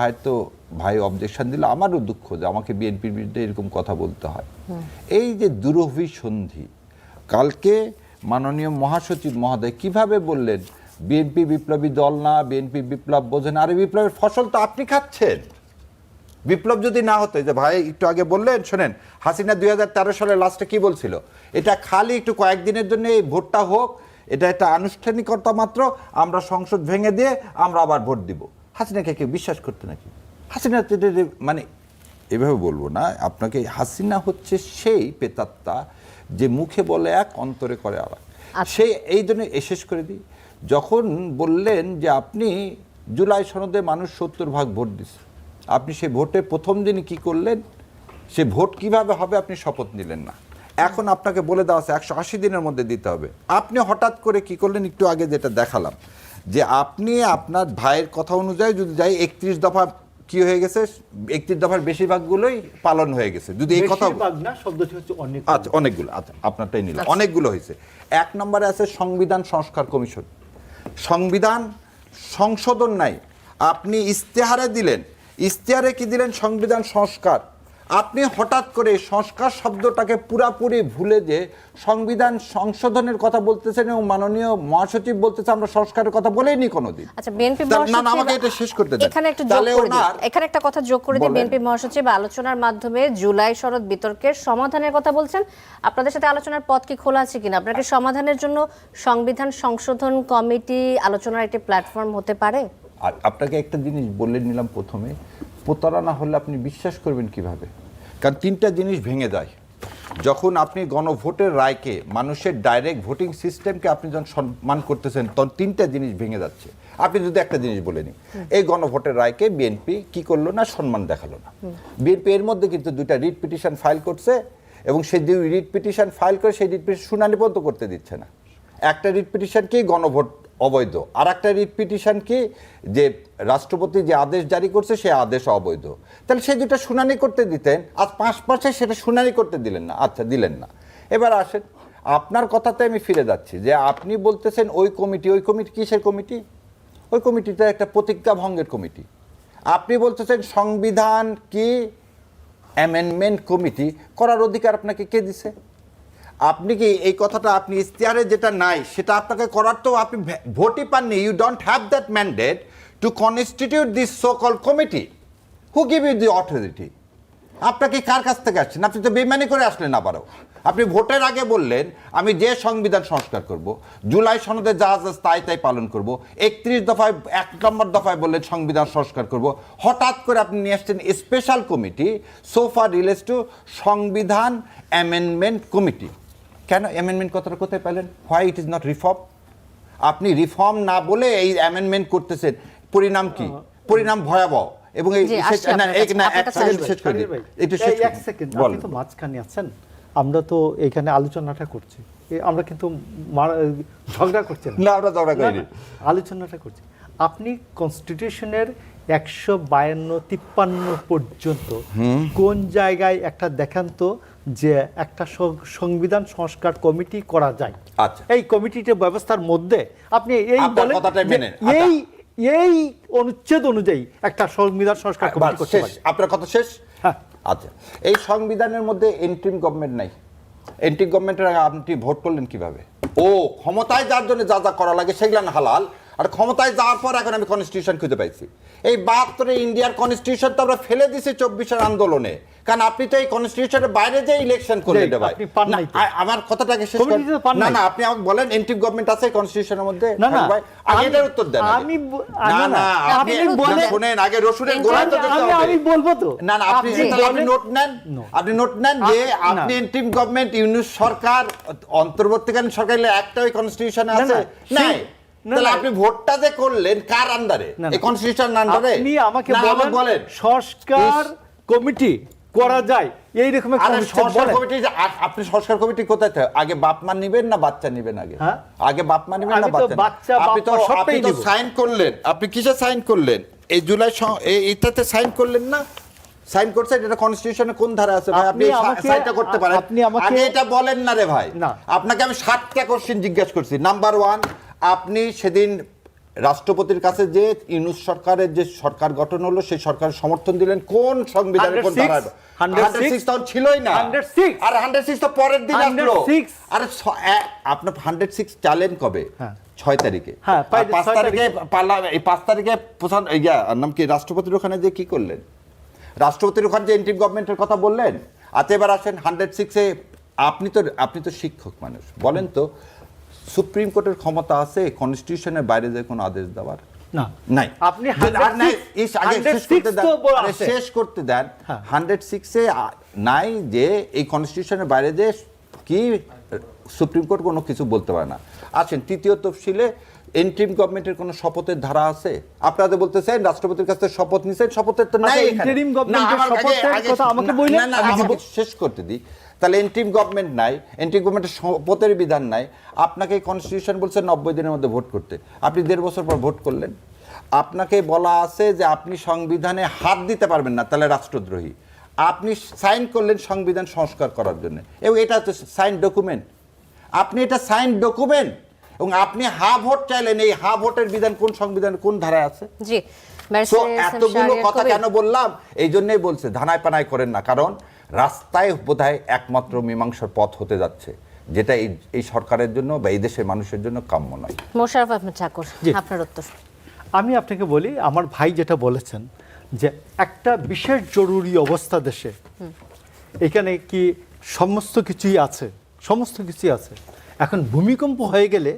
ভাই অবজেকশন দিল, আমারও দুঃখ যে আমাকে বিএনপির বিরুদ্ধে এরকম কথা বলতে হয়। এই যে দুরভিসন্ধি, কালকে মাননীয় মহাসচিব মহোদয় কিভাবে বললেন বিএনপি বিপ্লবী দল না, বিএনপি বিপ্লব বোঝে না। আরে বিপ্লবের ফসল তো আপনি খাচ্ছেন। বিপ্লব যদি না হতো, যে ভাই একটু আগে বললেন, শোনেন, হাসিনা 2013 সালের লাস্টে কি বলছিল, এটা খালি একটু কয়েকদিনের জন্য এই ভোটটা হোক, এটা একটা আনুষ্ঠানিকতা মাত্র, আমরা সংসদ ভেঙে দিয়ে আমরা আবার ভোট দিব। হাসিনাকে কেউ বিশ্বাস করতে নাকি? হাসিনা মানে এভাবে বলবো না আপনাকে, হাসিনা হচ্ছে সেই পেতাত্তা যে মুখে বলে এক, অন্তরে করে আর এক। সেই এই জন্য শেষ করে দিই, যখন বললেন যে আপনি জুলাই সনদে মানুষ 70% ভোট দিচ্ছে, আপনি সেই ভোটে প্রথম দিনই কি করলেন, সে ভোট কিভাবে হবে আপনি শপথ নিলেন না। এখন আপনাকে বলে দেওয়া আছে 180 দিনের মধ্যে দিতে হবে, আপনি হঠাৎ করে কি করলেন, একটু আগে যেটা দেখালাম যে আপনি আপনার ভাইয়ের কথা অনুযায়ী যদি যাই 31 দফা কি হয়ে গেছে, 31 দফার বেশিরভাগগুলোই পালন হয়ে গেছে। যদি এই কথা বেশিরভাগ না, শব্দটি হচ্ছে অনেক। আচ্ছা অনেকগুলো, আচ্ছা আপনারটাই নিলাম, অনেকগুলো হয়েছে। 1 নম্বরে আছে সংবিধান সংস্কার কমিশন। সংবিধান সংশোধন নাই, আপনি ইস্তেহারে দিলেন, ইস্তেহারে কি দিলেন, সংবিধান সংস্কার। আপনি হঠাৎ করে সংস্কার শব্দটাকে পুরাপুরি ভুলে যে সংবিধান সংশোধনের কথা বলতেছেন এবং মাননীয় মহাসচিব বলতেছে আমরা সংস্কারের কথা বলেইনি কোনোদিন। আচ্ছা, বিএনপি না মহাসচিব, না আমাকে এটা শেষ করতে দেন। এখানে একটু যোগ তাহলে করে দিই, ওনার এখানে একটা কথা যোগ করে দিই। বলেন। বিএনপি মহাসচিব আলোচনার মাধ্যমে জুলাই শরৎ বিতর্কের সমাধানের কথা বলছেন। আপনাদের সাথে আলোচনার পথ কি খোলা আছে কিনা? আপনার কি সমাধানের জন্য সংবিধান সংশোধন কমিটি আলোচনার একটি প্ল্যাটফর্ম হতে পারে? আর আপনাকে একটা জিনিস বলে নিলাম প্রথমে, প্রতারণা হলে আপনি বিশ্বাস করবেন কিভাবে? কারণ 3টা জিনিস ভেঙে যায় যখন আপনি গণভোটের রায়কে, মানুষের ডাইরেক্ট ভোটিং সিস্টেমকে আপনি যখন সম্মান করতেছেন, তখন 3টা জিনিস ভেঙে যাচ্ছে। আপনি যদি একটা জিনিস বলে নিন, এই গণভোটের রায়কে বিএনপি কি করলো না, সম্মান দেখালো না। বিএনপি এর মধ্যে কিন্তু 2টা রিট পিটিশন ফাইল করছে এবং সেই 2 রিট পিটিশন ফাইল করে সেই রিট পিটিশন শুনানি পর্যন্ত করতে দিচ্ছে না। একটা রিট পিটিশন কি গণভোট অবৈধ, আর একটা রিট পিটিশন কি যে রাষ্ট্রপতি যে আদেশ জারি করছে সে আদেশ অবৈধ। তাহলে সেই দুটো শুনানি করতে দিতেন, আজ 5 মাসে সেটা শুনানি করতে দিলেন না। আচ্ছা দিলেন না, এবার আসেন আপনার কথাতে আমি ফিরে যাচ্ছি যে আপনি বলতেছেন ওই কমিটি কিসের কমিটি? ওই কমিটিটা একটা প্রতিজ্ঞা ভঙ্গের কমিটি। আপনি বলতেছেন সংবিধান কি অ্যামেন্ডমেন্ট কমিটি করার অধিকার আপনাকে কে দিছে? আপনি কি এই কথাটা আপনি ইস্তেহারে যেটা নাই সেটা আপনাকে করার তো আপনি ভোটই পাননি। You don't have that mandate to constitute this so call committee. Who give you the authority? আপনাকে কার কাছ থেকে আসছেন? আপনি তো বেইমানি করে আসলেন আবারও। আপনি ভোটের আগে বললেন আমি যে সংবিধান সংস্কার করব, জুলাই সনদে যা যা তাই পালন করব, 31 দফায় 1 নম্বর দফায় বললেন সংবিধান সংস্কার করব। হঠাৎ করে আপনি নিয়ে আসছেন special committee sofa relates to সংবিধান অ্যামেন্ডমেন্ট কমিটি। কেন অ্যামেন্ডমেন্ট কথাটা কোথায় পেলেন? Why it is not reform? আপনি রিফর্ম না বলে এই অ্যামেন্ডমেন্ট করতেছেন, পরিণাম কি? পরিণাম ভয়াবহ। এবং এই জি, আসছি আপনার কাছে। শেষ করে দিই, একটু এই শেষ এক সেকেন্ড, আপনি তো মাঝখানে আছেন, আমরা তো এখানে আলোচনাটা করছি, আমরা কিন্তু ঝগড়া করছি না। না আমরা ঝগড়া করি না, আলোচনাটা করছি। আপনি কনস্টিটিউশনের 152-53 পর্যন্ত কোন জায়গায় একটা দেখান তো যে একটা সংবিধান সংস্কার কমিটি করা যায়? আচ্ছা, এই কমিটির ব্যবস্থার মধ্যে আপনি এই আপনার বলেন কথাটাই যে মেনে এই অনুচ্ছেদ অনুযায়ী একটা সংবিধান সংস্কার কমিটি করতে শেষ, পারে। আপনার কথা শেষ? হ্যাঁ। আচ্ছা, এই সংবিধানের মধ্যে এন্ট্রিম গভর্নমেন্ট নাই। এন্ট্রিম গভর্নমেন্টের আগে আপনি ভোট করলেন কিভাবে? ও ক্ষমতায় যার জন্য যা যা করা লাগে সেগুলো হালাল, আর ক্ষমতায় যাওয়ার পর এখন আমি কনস্টিটিউশন খুঁজে পাইছি। এই 72 ইন্ডিয়ার কনস্টিটিউশন তো আমরা ফেলে দিছি 24-এর আন্দোলনে, কারণ আপনি তো এই কনস্টিটিউশনের বাইরে যে ইলেকশন করলেন রে ভাই। আপনি পান নাই তো। আমার কথাটাকে শেষ কমিটি তো পান না নাই। না আপনি আমাকে বলেন এন্ট্রিম গভর্নমেন্ট আছে কনস্টিটিউশনের মধ্যে? না, না, ভাই আগে এটার উত্তর দেন। না না আপনি বলেন। শুনেন, আগে রসুনের গোড়া তো দেখতে হবে। আমি বলবো তো। না না আপনি নোট নেন, আপনি নোট নেন যে আপনি ইন্টিম গভর্নমেন্ট ইউনিট সরকার অন্তর্বর্তীকালীন সরকারের একটা ওই কনস্টিটিউশনে আছে নাই? তাহলে আপনি ভোটটা যে করলেন কার আন্ডারে? এই কনস্টিটিউশন আন্ডারে? আপনি আমাকে বলেন সংস্কার কমিটি করা যায় এই রকম একটা সংস্কার কমিটি, আপনি সংস্কার কমিটি কোথায় থাকে? আগে বাপ মা নিবেন না বাচ্চা নিবেন? আগে আগে বাপ মা নিবেন না বাচ্চা? আপনি তো সাইন করলেন, আপনি কিসে সাইন করলেন? এই জুলাই এইটাতে সাইন করলেন না? সাইন করছেন, এটা কনস্টিটিউশনে কোন ধারা আছে ভাই? আপনি সাইনটা করতে পারেন। আগে এটা বলেন না রে ভাই। আপনাকে আমি 7টা কোশ্চেন জিজ্ঞাসা করছি। নাম্বার 1, আপনি সেদিন রাষ্ট্রপতির কাছে যে ইউনূস সরকারের যে সরকার গঠন হলো সেই সরকারের সমর্থন দিলেন কোন সংবিধানের কোন ধারায়? 106 তখন ছিলই না। 106 আর 106 তো পরের দিন আসলো। আর আপনি 106 চালেন কবে? 6 তারিখে। 5 তারিখে এই 5 তারিখে প্রধান নাম কি রাষ্ট্রপতির ওখানে যে কি করলেন? রাষ্ট্রপতির ওখানে যে ইন্টিম গভর্নমেন্টের কথা বললেন। আচ্ছা এবার আসেন 106-এ আপনি তো শিক্ষক মানুষ, বলেন তো সুপ্রিম কোর্টের ক্ষমতা আছে কনস্টিটিউশনের বাইরে যে কোনো আদেশ দেওয়ার? না নাই। আপনি 106 শেষ করতে দেন। 106-এ নাই যে এই কনস্টিটিউশনের বাইরে যে কি সুপ্রিম কোর্ট কোনো কিছু বলতে পারে না। আছেন 3য় তফসিলে ইন্টিম গভর্নমেন্টের কোনো শপথের ধারা আছে? আপনারা বলতেছেন রাষ্ট্রপতির কাছে শপথ নিছেন, শপথের তো নাই। ইন্টারিম গভর্নমেন্টের শপথের কথা আমাকে বললেন, না শেষ করতে দিই। তাহলে এন্ট্রিম গভর্নমেন্ট নাই, এন্ট্রিম গভর্নমেন্টের শপথের বিধান নাই, আপনাকে কনস্টিটিউশন বলছে 90 দিনের মধ্যে ভোট করতে, আপনি 1.5 বছর পর ভোট করলেন। আপনাকে বলা আছে যে আপনি সংবিধানে হাত দিতে পারবেন না, তাহলে রাষ্ট্রদ্রোহী। আপনি সাইন করলেন সংবিধান সংস্কার করার জন্য, এবং এটা হচ্ছে সাইন ডকুমেন্ট, আপনি এটা সাইন ডকুমেন্ট, এবং আপনি হা ভোট চাইলেন। এই হা ভোটের বিধান কোন সংবিধান, কোন ধারায় আছে? জি, তো এতগুলো কথা কেন বললাম? এই জন্যই বলছে ধানায় পানায় করেন না, কারণ রাস্তায় বোধহয় একমাত্র মীমাংসার পথ হতে যাচ্ছে, যেটা এই সরকারের জন্য বা এই দেশের মানুষের জন্য কাম্য নয়। মোশাররফ আহমেদ ঠাকুর, জি। আপনার উত্তর। আমি আপনাকে বলি, আমার ভাই যেটা বলেছেন যে একটা বিশেষ জরুরি অবস্থা দেশে, এখানে কি সমস্ত কিছুই আছে, সমস্ত কিছুই আছে। এখন ভূমিকম্প হয়ে গেলে,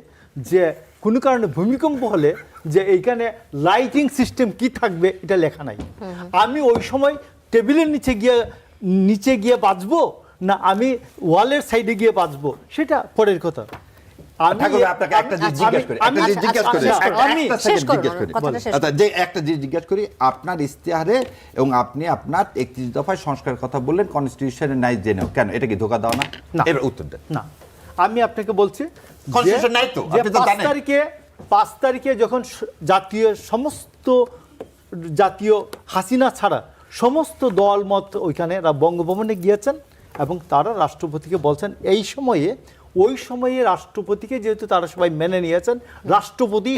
যে কোনো কারণে ভূমিকম্প হলে যে এইখানে লাইটিং সিস্টেম কি থাকবে এটা লেখা নাই। আমি ওই সময় টেবিলের নিচে গিয়ে বাঁচবো, না আমি ওয়ালের সাইডে গিয়ে বাঁচবো, সেটা পরের কথা। আপনাকে একটা জিনিস জিজ্ঞেস করি, আপনার ইশতেহারে এবং আপনি আপনার 31 দফায় সংস্কারের কথা বললেন, কনস্টিটিউশনে নাই জেনেও, কেন? এটা কি ধোঁকা দেওয়া না? এর উত্তর দেন। না, আমি আপনাকে বলছি কনস্টিটিউশন নাই তো, আপনি তো জানেন। 5 তারিখে যখন জাতীয় হাসিনা ছাড়া সমস্ত দল মত ওইখানে বঙ্গভবনে গিয়েছেন, এবং তারা রাষ্ট্রপতিকে বলছেন ওই সময়ে রাষ্ট্রপতিকে যেহেতু তারা সবাই মেনে নিয়েছেন, রাষ্ট্রপতি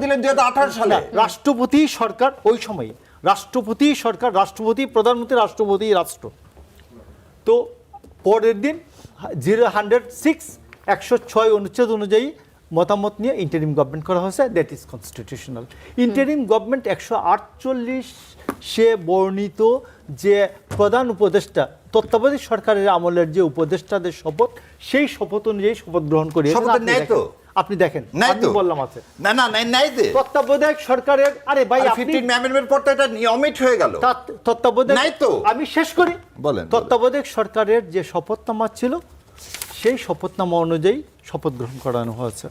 দিলেন 2018 সালে, রাষ্ট্রপতি সরকার, ওই সময়ে রাষ্ট্রপতি সরকার, রাষ্ট্রপতি প্রধানমন্ত্রী, রাষ্ট্রপতি রাষ্ট্র। তো পরের দিন 106 অনুচ্ছেদ অনুযায়ী মতামত নিয়ে ইন্টারিম গভর্নমেন্ট করা হয়েছে, that is constitutional. Interim government 148 বর্ণিত যে প্রধান উপদেষ্টা, তত্ত্বাবধায়ক সরকারের আমলের যে উপদেষ্টাদের শপথ, সেই শপথ অনুযায়ী শপথ গ্রহণ করে আপনি দেখেন, আমি বললাম আছে না না নাই দে তত্ত্বাবধায়ক সরকারের। আরে ভাই, 15 অ্যামেন্ডমেন্ট পর তো এটা নিয়মিত হয়ে গেল। তত্ত্বাবধায়ক নাই তো, আমি শেষ করি। বলেন। তত্ত্বাবধায়ক সরকারের যে শপথনামা ছিল, সেই শপথনামা অনুযায়ী শপথ গ্রহণ করানো হয়েছে।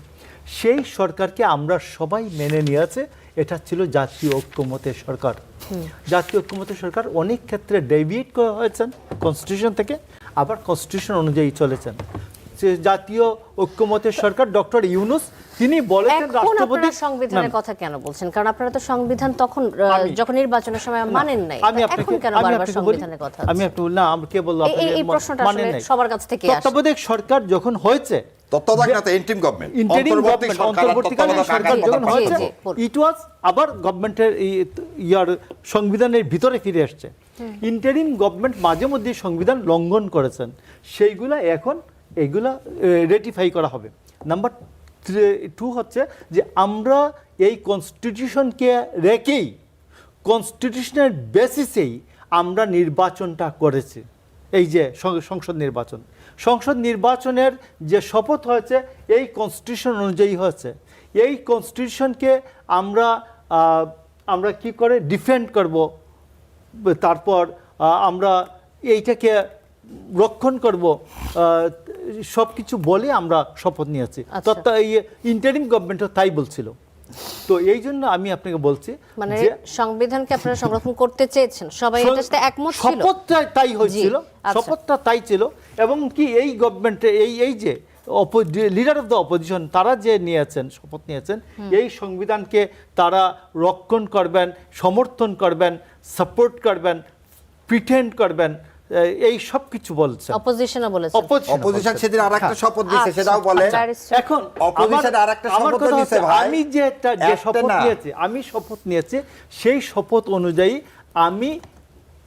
সেই সরকারকে আমরা সবাই মেনে নিয়েছে, এটা ছিল জাতীয় ঐক্যমতের সরকার। জাতীয় ঐক্যমতের সরকার অনেক ক্ষেত্রে ডেভিয়েট করা হয়েছেন কনস্টিটিউশন থেকে, আবার কনস্টিটিউশন অনুযায়ী চলেছেন। যে জাতীয় ঐক্যমতের সরকার ডক্টর ইউনূস, তিনি বলেছেন রাষ্ট্রপতি সংবিধানের কথা কেন বলছেন? কারণ আপনারা তো সংবিধান তখন যখন নির্বাচনের সময় মানেন নাই, এখন কেন বারবার সংবিধানের কথা? আমি একটু না, আমরা কে বললাম এই প্রশ্নটা আসলে সবার কাছ থেকে আসে। তত্ত্বাবধায়ক সরকার যখন হয়েছে, আবার গভর্নমেন্টের সংবিধানের ভিতরে ফিরে আসছে। ইন্টারিম গভর্নমেন্ট মাঝে মধ্যে সংবিধান লঙ্ঘন করেছেন, সেইগুলা এখন এইগুলা রেটিফাই করা হবে। নাম্বার 2 হচ্ছে যে আমরা এই কনস্টিটিউশনকে রেখেই, কনস্টিটিউশনের বেসিসেই আমরা নির্বাচনটা করেছি। এই যে সংসদ নির্বাচনের যে শপথ হয়েছে, এই কনস্টিটিউশন অনুযায়ী হয়েছে। এই কনস্টিটিউশনকে আমরা কি করে ডিফেন্ড করব, তারপর আমরা এইটাকে রক্ষণ করব, সব কিছু বলে আমরা শপথ নিয়েছি। ইন্টারিম গভর্নমেন্টও তাই বলছিল। তো এই জন্য আমি আপনাকে বলছি, মানে সংবিধানকে আপনারা সংরক্ষণ করতে চেয়েছেন, সবাই এটার সাথে একমত ছিল। শপথটা তাই হয়েছিল, শপথটা তাই ছিল। এবং কি এই গভর্নমেন্টে এই যে লিডার অফ দ্য অপোজিশন, তারা যে নিয়েছেন, শপথ নিয়েছেন, এই সংবিধানকে তারা রক্ষণ করবেন, সমর্থন করবেন, সাপোর্ট করবেন, প্রিটেন্ড করবেন, এই সব কিছু বলছে। অপোজিশনও বলেছে, অপোজিশন সেদিন আরেকটা শপথ দিয়েছে, সেটাও বলে। এখন অপোজিশন আরেকটা শপথ দিয়েছে ভাই। আমি যে শপথ নিয়েছি, আমি শপথ নিয়েছি, সেই শপথ অনুযায়ী আমি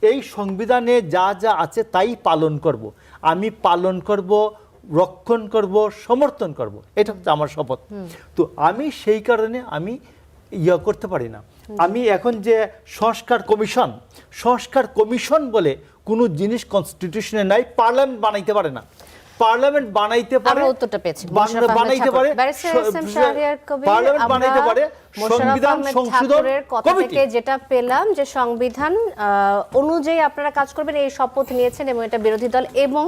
এই সংবিধানে যা যা আছে তাই পালন করব। আমি পালন করব, রক্ষণ করব, সমর্থন করব, এটা হচ্ছে আমার শপথ। তো আমি সেই কারণে আমি করতে পারি না। আমি এখন যে সংস্কার কমিশন বলে কোনো জিনিস কনস্টিটিউশনে নাই, পার্লামেন্ট বানাইতে পারে না। পার্লামেন্ট বানাইতে পারে, সংবিধান সংশোধনের কথা থেকে যেটা পেলাম যে সংবিধান অনুযায়ী আপনারা কাজ করবেন, এই শপথ নিয়েছেন, এবং এটা বিরোধী দল এবং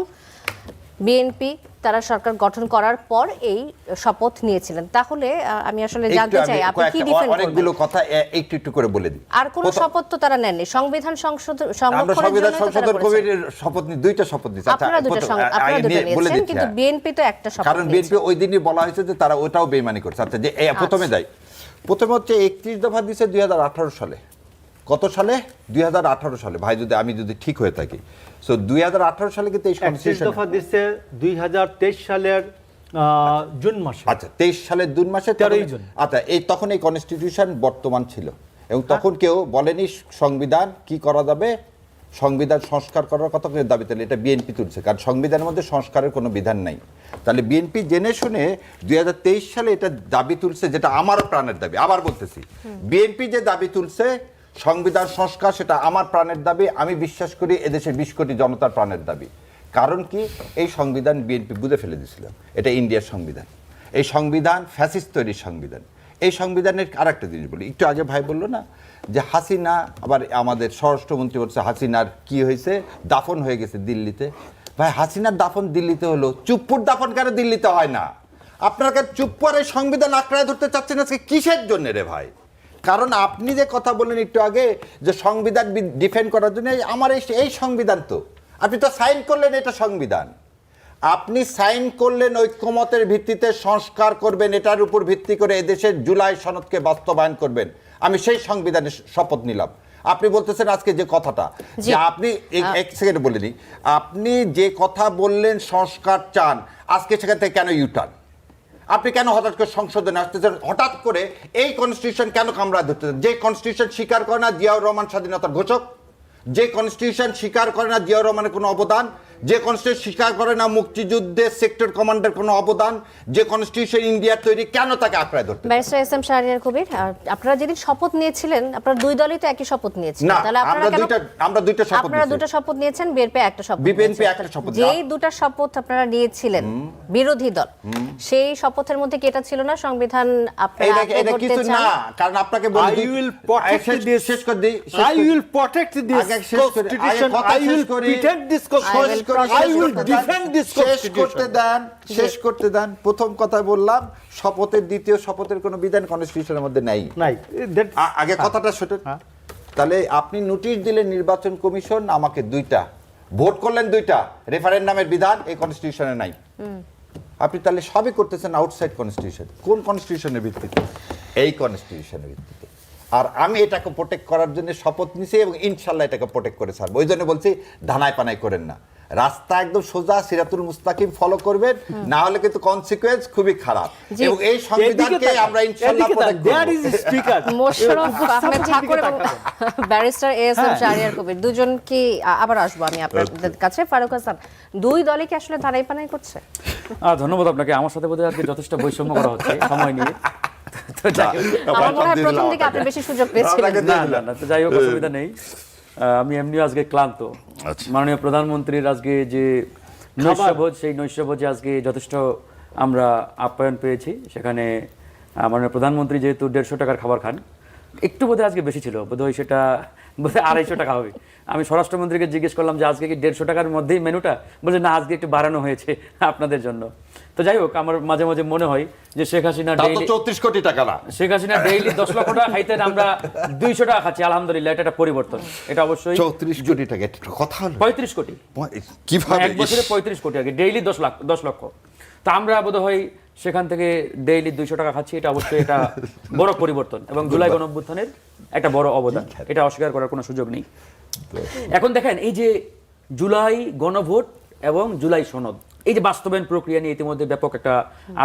বিএনপি তারা সরকার গঠন করার পর এই শপথ নিয়েছিলেন, তাহলে আমি আসলে জানতে চাই আপনি কি ডিফেন্ড করবেন? অনেকগুলো কথা একটু একটু করে বলে দিই। আর কোন শপথ তো তারা নেননি, সংবিধান আমরা সংবিধান সংশোধন কমিটির শপথ নিই, দুইটা শপথ নিই। আপনারা দুটো নিয়েছেন, কিন্তু বিএনপি তো একটা শপথ কারণ বিএনপি ওই দিনই বলা হয়েছে যে তারা ওটাও বেইমানি করছে। আচ্ছা, যে প্রথমে দেয়, প্রথমে হচ্ছে 31 দফা দিয়েছে 2018 সালে। কত সালে? 2018 সালে। ভাই যদি আমি যদি ঠিক হয়ে থাকি, সো 2018 সালে কিন্তু এই 31 দফা দিচ্ছে 2023 সালের জুন মাসে। আচ্ছা, 23 সালের জুন মাসে 13 জুন। আচ্ছা, তখন এই কনস্টিটিউশন বর্তমান ছিল এবং তখন কেউ বলেনি সংবিধান কি করা যাবে, সংবিধান সংস্কার করার কথা কেউ দাবি তুলে, এটা বিএনপি তুলছে, কারণ সংবিধানের মধ্যে সংস্কারের কোনো বিধান নাই। তাহলে বিএনপি জেনে শুনে 2023 সালে এটা দাবি তুলছে, যেটা আমারও প্রাণের দাবি। আবার বলতেছি, বিএনপি যে দাবি তুলছে সংবিধান সংস্কার, সেটা আমার প্রাণের দাবি। আমি বিশ্বাস করি এদেশের 20 কোটি জনতার প্রাণের দাবি। কারণ কি, এই সংবিধান বিএনপি বুঝে ফেলে দিয়েছিল এটা ইন্ডিয়ার সংবিধান। এই সংবিধান ফ্যাসিস্ট তৈরির সংবিধান। এই সংবিধানের আরেকটা জিনিস বলি, একটু আগে ভাই বললো না যে হাসিনা, আবার আমাদের স্বরাষ্ট্রমন্ত্রী বলছে হাসিনার কি হয়েছে, দাফন হয়ে গেছে দিল্লিতে। ভাই, হাসিনার দাফন দিল্লিতে হলো, চুপ্পুর দাফন কেন দিল্লিতে হয় না? আপনারা চুপ্পু আর এই সংবিধান আঁকড়ায় ধরতে চাচ্ছেন আজকে কিসের জন্য রে ভাই? কারণ আপনি যে কথা বললেন একটু আগে যে সংবিধান ডিফেন্ড করার জন্য, আমার এই সংবিধান তো আপনি তো সাইন করলেন, এটা সংবিধান আপনি সাইন করলেন, ঐক্যমতের ভিত্তিতে সংস্কার করবেন, এটার উপর ভিত্তি করে এদেশের জুলাই সনদকে বাস্তবায়ন করবেন। আমি সেই সংবিধানের শপথ নিলাম। আপনি বলতেছেন আজকে যে কথাটা, যে আপনি এক সেকেন্ড বলে নিই, আপনি যে কথা বললেন সংস্কার চান, আজকে সেখান থেকে কেন ইউটার্ন? আপনি কেন হঠাৎ করে সংশোধনে আসতেছেন? হঠাৎ করে এই কনস্টিটিউশন কেন কামড়া ধরতেছেন? যে কনস্টিটিউশন স্বীকার করে না জিয়াউর রহমান স্বাধীনতার ঘোষক, যে কনস্টিটিউশন স্বীকার করে না জিয়াউর রহমানের কোনো অবদান, যে কনস্টিটিউশন স্বীকার করে না মুক্তিযুদ্ধে সেক্টর কমান্ডার কোনো অবদান, যে কনস্টিটিউশন ইন্ডিয়ার তৈরি, কেন তাকে আঁকড়ায় ধরতে? Barrister S M Shahriar Kabir, আপনারা যেদিন শপথ নিয়েছিলেন, আপনারা দুই দলই তো একই শপথ নিয়েছিলেন। না, তাহলে আমরা দুইটা শপথ আপনারা দুটো শপথ নিয়েছেন, বিএনপি একটা শপথ বিএনপি একটা শপথ। যেই দুটো শপথ আপনারা নিয়েছিলেন বিরোধী দল, সেই শপথের মধ্যে কি এটা ছিল না সংবিধান আপনারা এটা কিছু না? কারণ আপনাকে বলি, I will protect this. শেষ করে দিই, I will protect this constitution. I will protect this constitution. I will defend this constitution. শেষ করতে দেন। প্রথম কথা বললাম, শপথের দ্বিতীয় শপথের কোনো বিধান কনস্টিটিউশনের মধ্যে নাই। আগে কথাটা শুনুন। তাহলে আপনি নোটিশ দিলেন নির্বাচন কমিশন, আমাকে দুইটা ভোট করলেন, দুইটা রেফারেন্ডামের বিধান এই কনস্টিটিউশনে নাই। আপনি তাহলে সবই করতেছেন আউটসাইড কনস্টিটিউশন। কোন কনস্টিটিউশনের ভিত্তিতে? এই কনস্টিটিউশনের ভিত্তিতে। আর আমি এটাকে প্রোটেক্ট করার জন্য শপথ নিছি এবং ইনশাল্লাহ এটাকে প্রোটেক্ট করে ছাড়বো। ওই জন্য বলছি ধানায় পানায় করেন না, রাস্তা একদম সোজা সিরাতুল মুস্তাকিম ফলো করবেন, না হলে কিন্তু কনসিকুয়েন্স খুবই খারাপ। এবং এই সংবিধানকে আমরা ইনশাআল্লাহ প্রোটেক্ট করব। মোশাররফ আহমেদ ঠাকুর এবং barrister S M Shahriar Kabir দুজন কি আবার আসবো আমি আপনাদের কাছে। ফারুক হাসান, দুই দলই কি আসলে ধারাই পানাই করছে? ধন্যবাদ আপনাকে। আমার সাথে বোধহয় আজকে যথেষ্ট বৈষম্য করা হচ্ছে সময় নিয়ে। আমার মনে হয় প্রথম দিকে আপনি বেশি সুযোগ পেয়েছিলেন। না, তো যাই হোক, অসুবিধা নেই। আমি এমনিও আজকে ক্লান্ত। মাননীয় প্রধানমন্ত্রীর আজকে যে নৈশভোজ, সেই নৈশভোজে আজকে যথেষ্ট আমরা আপ্যায়ন পেয়েছি। সেখানে মাননীয় প্রধানমন্ত্রী যেহেতু 150 টাকার খাবার খান, একটু বোধহয় আজকে বেশি ছিল, বোধহয় সেটা বোধহয় 250 টাকা হবে। আমি স্বরাষ্ট্রমন্ত্রীকে জিজ্ঞেস করলাম যে আজকে কি 150 টাকার মধ্যেই মেনুটা? বলছে না, আজকে একটু বাড়ানো হয়েছে আপনাদের জন্য। তো যাই হোক, আমার মাঝে মাঝে মনে হয় যে শেখ হাসিনা ডেইলি 34 কোটি টাকা না, শেখ হাসিনা ডেইলি 10 লক্ষ টাকা খাইতেন, আমরা 200 টাকা খাচ্ছি। আলহামদুলিল্লাহ, এটা একটা পরিবর্তন। এটা অবশ্যই 34 কোটি টাকা কথা হলো 35 কোটি, কিভাবে এক বছরে 35 কোটি আগে ডেইলি 10 লক্ষ। তো আমরা বোধহয় সেখান থেকে ডেইলি 200 টাকা খাচ্ছি। এটা অবশ্যই এটা বড় পরিবর্তন এবং জুলাই গণঅভ্যুত্থানের একটা বড় অবদান, এটা অস্বীকার করার কোনো সুযোগ নেই। এখন দেখেন, এই যে জুলাই গণভোট এবং জুলাই সনদ, এই যে বাস্তবায়ন প্রক্রিয়া নিয়ে ইতিমধ্যে ব্যাপক একটা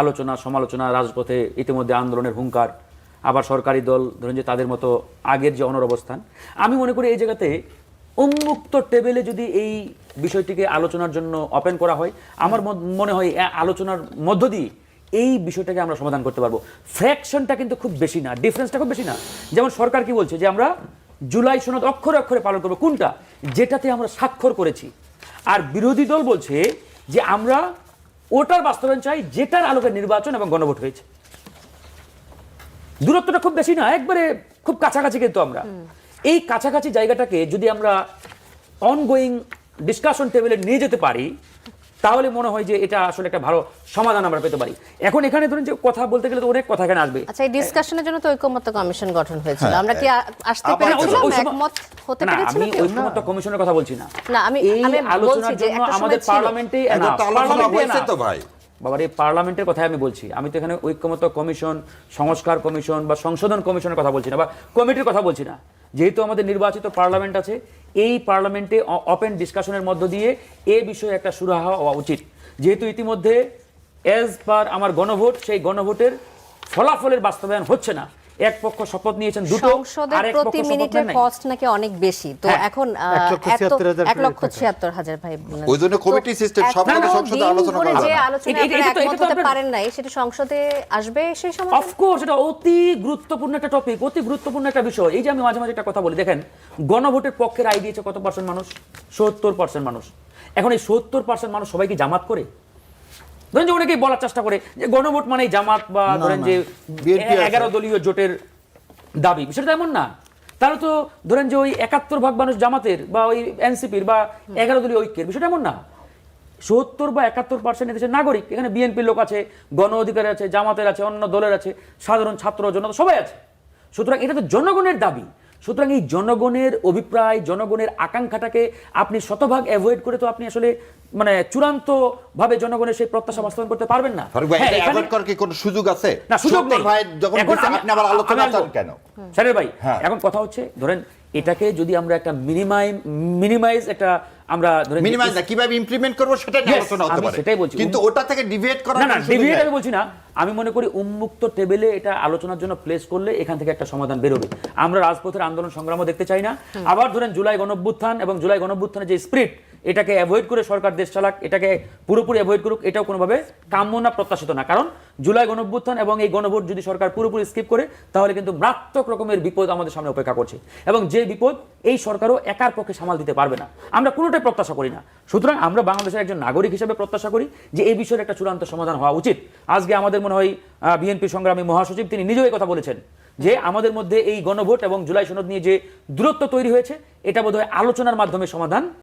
আলোচনা সমালোচনা, রাজপথে ইতিমধ্যে আন্দোলনের হুঙ্কার, আবার সরকারি দল ধরেন যে তাদের মতো আগের যে অনর অবস্থান। আমি মনে করি এই জায়গাতে উন্মুক্ত টেবিলে যদি এই বিষয়টিকে আলোচনার জন্য ওপেন করা হয়, আমার মনে হয় আলোচনার মধ্য দিয়ে এই বিষয়টাকে আমরা সমাধান করতে পারবো। ফ্র্যাকশনটা কিন্তু খুব বেশি না, ডিফারেন্সটা খুব বেশি না। যেমন সরকার কি বলছে যে আমরা জুলাই সনদ অক্ষরে অক্ষরে পালন করবো, কোনটা? যেটাতে আমরা স্বাক্ষর করেছি। আর বিরোধী দল বলছে যে আমরা ওটার বাস্তবায়ন চাই যেটার আলোকে নির্বাচন এবং গণভোট হয়েছে। দূরত্বটা খুব বেশি না, একবারে খুব কাছাকাছি। কিন্তু আমরা এই কাছাকাছি জায়গাটাকে যদি আমরা অনগোয়িং ডিসকাশন টেবিলে নিয়ে যেতে পারি, তাহলে মনে হয় যে এটা আসলে একটা ভালো সমাধান আমরা পেতে পারি। এখন এখানে ধরুন যে কথা বলতে গেলে তো অনেক কথা এখানে আসবে। আচ্ছা, এই ডিসকাশনের জন্য তো ঐকমত্য কমিশন গঠন হয়েছিল, হ্যাঁ, আমরা কি আসতে আবার পেরেছিলাম, ওই সময়- একমত হতে না, পেরেছিল আমি কেউ? ঐকমত্য কমিশনের কথা বলছি না। না, আমি এই বলছি আলোচনার যে জন্য একটা সময় আমাদের ছিল। পার্লামেন্টে এখন তো আলোচনা হয়েছে তো ভাই। বাবার এই পার্লামেন্টের কথাই আমি বলছি, আমি তো এখানে ঐক্যমত্য কমিশন, সংস্কার কমিশন বা সংশোধন কমিশনের কথা বলছি না, বা কমিটির কথা বলছি না। যেহেতু আমাদের নির্বাচিত পার্লামেন্ট আছে, এই পার্লামেন্টে ওপেন ডিসকাশনের মধ্য দিয়ে এ বিষয়ে একটা সুরাহা হওয়া উচিত। যেহেতু ইতিমধ্যে এজ পার আমার গণভোট, সেই গণভোটের ফলাফলের বাস্তবায়ন হচ্ছে না। এক পক্ষ শপথ নিয়েছেন দুটো, সংসদের আর এক প্রতি পক্ষ শপথ মিনিটের নেন নাই। কস্ট নাকি অনেক বেশি, তো হ্যাঁ, এখন 1,76,000 1,76,000 ভাই বললেন। ওই জন্য কমিটি তো সিস্টেম সব এখনো সংসদে দিন আলোচনা ধরে করা যে যায় না। আলোচনায় এটা আপনারা তো- এটা একমত তো হতে আপনার- পারেন নাই, সেটা সংসদে আসবে সেই সময়। অফকোর্স এটা অতি গুরুত্বপূর্ণ একটা টপিক, অতি গুরুত্বপূর্ণ একটা বিষয়। এই যে আমি মাঝে মাঝে একটা কথা বলি, দেখেন গণভোটের পক্ষে রায় দিয়েছে কত পার্সেন্ট মানুষ? 70% মানুষ। এখন এই 70% মানুষ সবাই কি জামাত করে? ধরেন যে অনেকেই বলার চেষ্টা করে যে গণভোট মানে জামাত বা ধরেন যে BNP আছে। 11 দলীয় জোটের দাবি, বিষয়টা এমন না। তাহলে তো ধরেন যে ওই 71% মানুষ জামাতের বা ওই এনসিপির বা 11 দলীয় ঐক্যের, বিষয়টা এমন না। 70 বা 71% দেশের নাগরিক, এখানে বিএনপির লোক আছে, গণ অধিকারের আছে, জামাতের আছে, অন্য দলের আছে, সাধারণ ছাত্র জনতা সবাই আছে। সুতরাং এটা তো জনগণের দাবি। সুতরাং এই জনগণের অভিপ্রায়, জনগণের আকাঙ্ক্ষাটাকে আপনি শতভাগ অ্যাভয়েড করে তো আপনি আসলে মানে চূড়ান্ত ভাবে জনগণের সেই প্রত্যাশা বাস্তবায়ন করতে পারবেন না। ফারুক ভাই, হ্যাঁ, এটা এখানে- অ্যাভয়েড করার কি কোনো সুযোগ আছে? না, সুযোগ নেই। 70 ভাই যখন এখন দিছে, আপনি আবার আলোচনা আমি চান আসবো। কেন? স্যারের ভাই, হ্যাঁ। এখন কথা হচ্ছে ধরেন এটাকে যদি আমরা একটা মিনিমাইজ একটা আমরা ধরেন মিনিমাইজ না, কিভাবে ইমপ্লিমেন্ট করব সেটা নিয়ে Yes, আলোচনা হতে আমি পারে, সেটাই বলছি। কিন্তু ওটা থেকে ডিভিয়েট করার না না কোনো সুযোগ ডিবেট নেই। আমি বলছি না, আমি মনে করি উন্মুক্ত টেবিলে এটা আলোচনার জন্য প্লেস করলে এখান থেকে একটা সমাধান বেরোবে। আমরা রাজপথের আন্দোলন সংগ্রামও দেখতে চাই না। আবার ধরেন জুলাই গণঅভ্যুত্থান এবং জুলাই গণঅভ্যুত্থানের যে স্পিরিট, এটাকে অ্যাভয়েড করে সরকার দেশ চালাক, এটাকে পুরোপুরি অ্যাভয়েড করুক, এটাও কোনোভাবে কাম্য না, প্রত্যাশিত না। কারণ জুলাই গণঅভ্যুত্থান এবং এই গণভোট যদি সরকার পুরোপুরি স্কিপ করে, তাহলে কিন্তু মারাত্মক রকমের বিপদ আমাদের সামনে অপেক্ষা করছে, এবং যে বিপদ এই সরকারও একার পক্ষে সামাল দিতে পারবে না। আমরা কোনোটাই প্রত্যাশা করি না। সুতরাং আমরা বাংলাদেশের একজন নাগরিক হিসেবে প্রত্যাশা করি যে এই বিষয়ের একটা চূড়ান্ত সমাধান হওয়া উচিত। আজকে আমাদের মনে হয় বিএনপি সংগ্রামী মহাসচিব তিনি নিজেও এই কথা বলেছেন যে আমাদের মধ্যে এই গণভোট এবং জুলাই সনদ নিয়ে যে দূরত্ব তৈরি হয়েছে, এটা বোধহয় আলোচনার মাধ্যমে সমাধান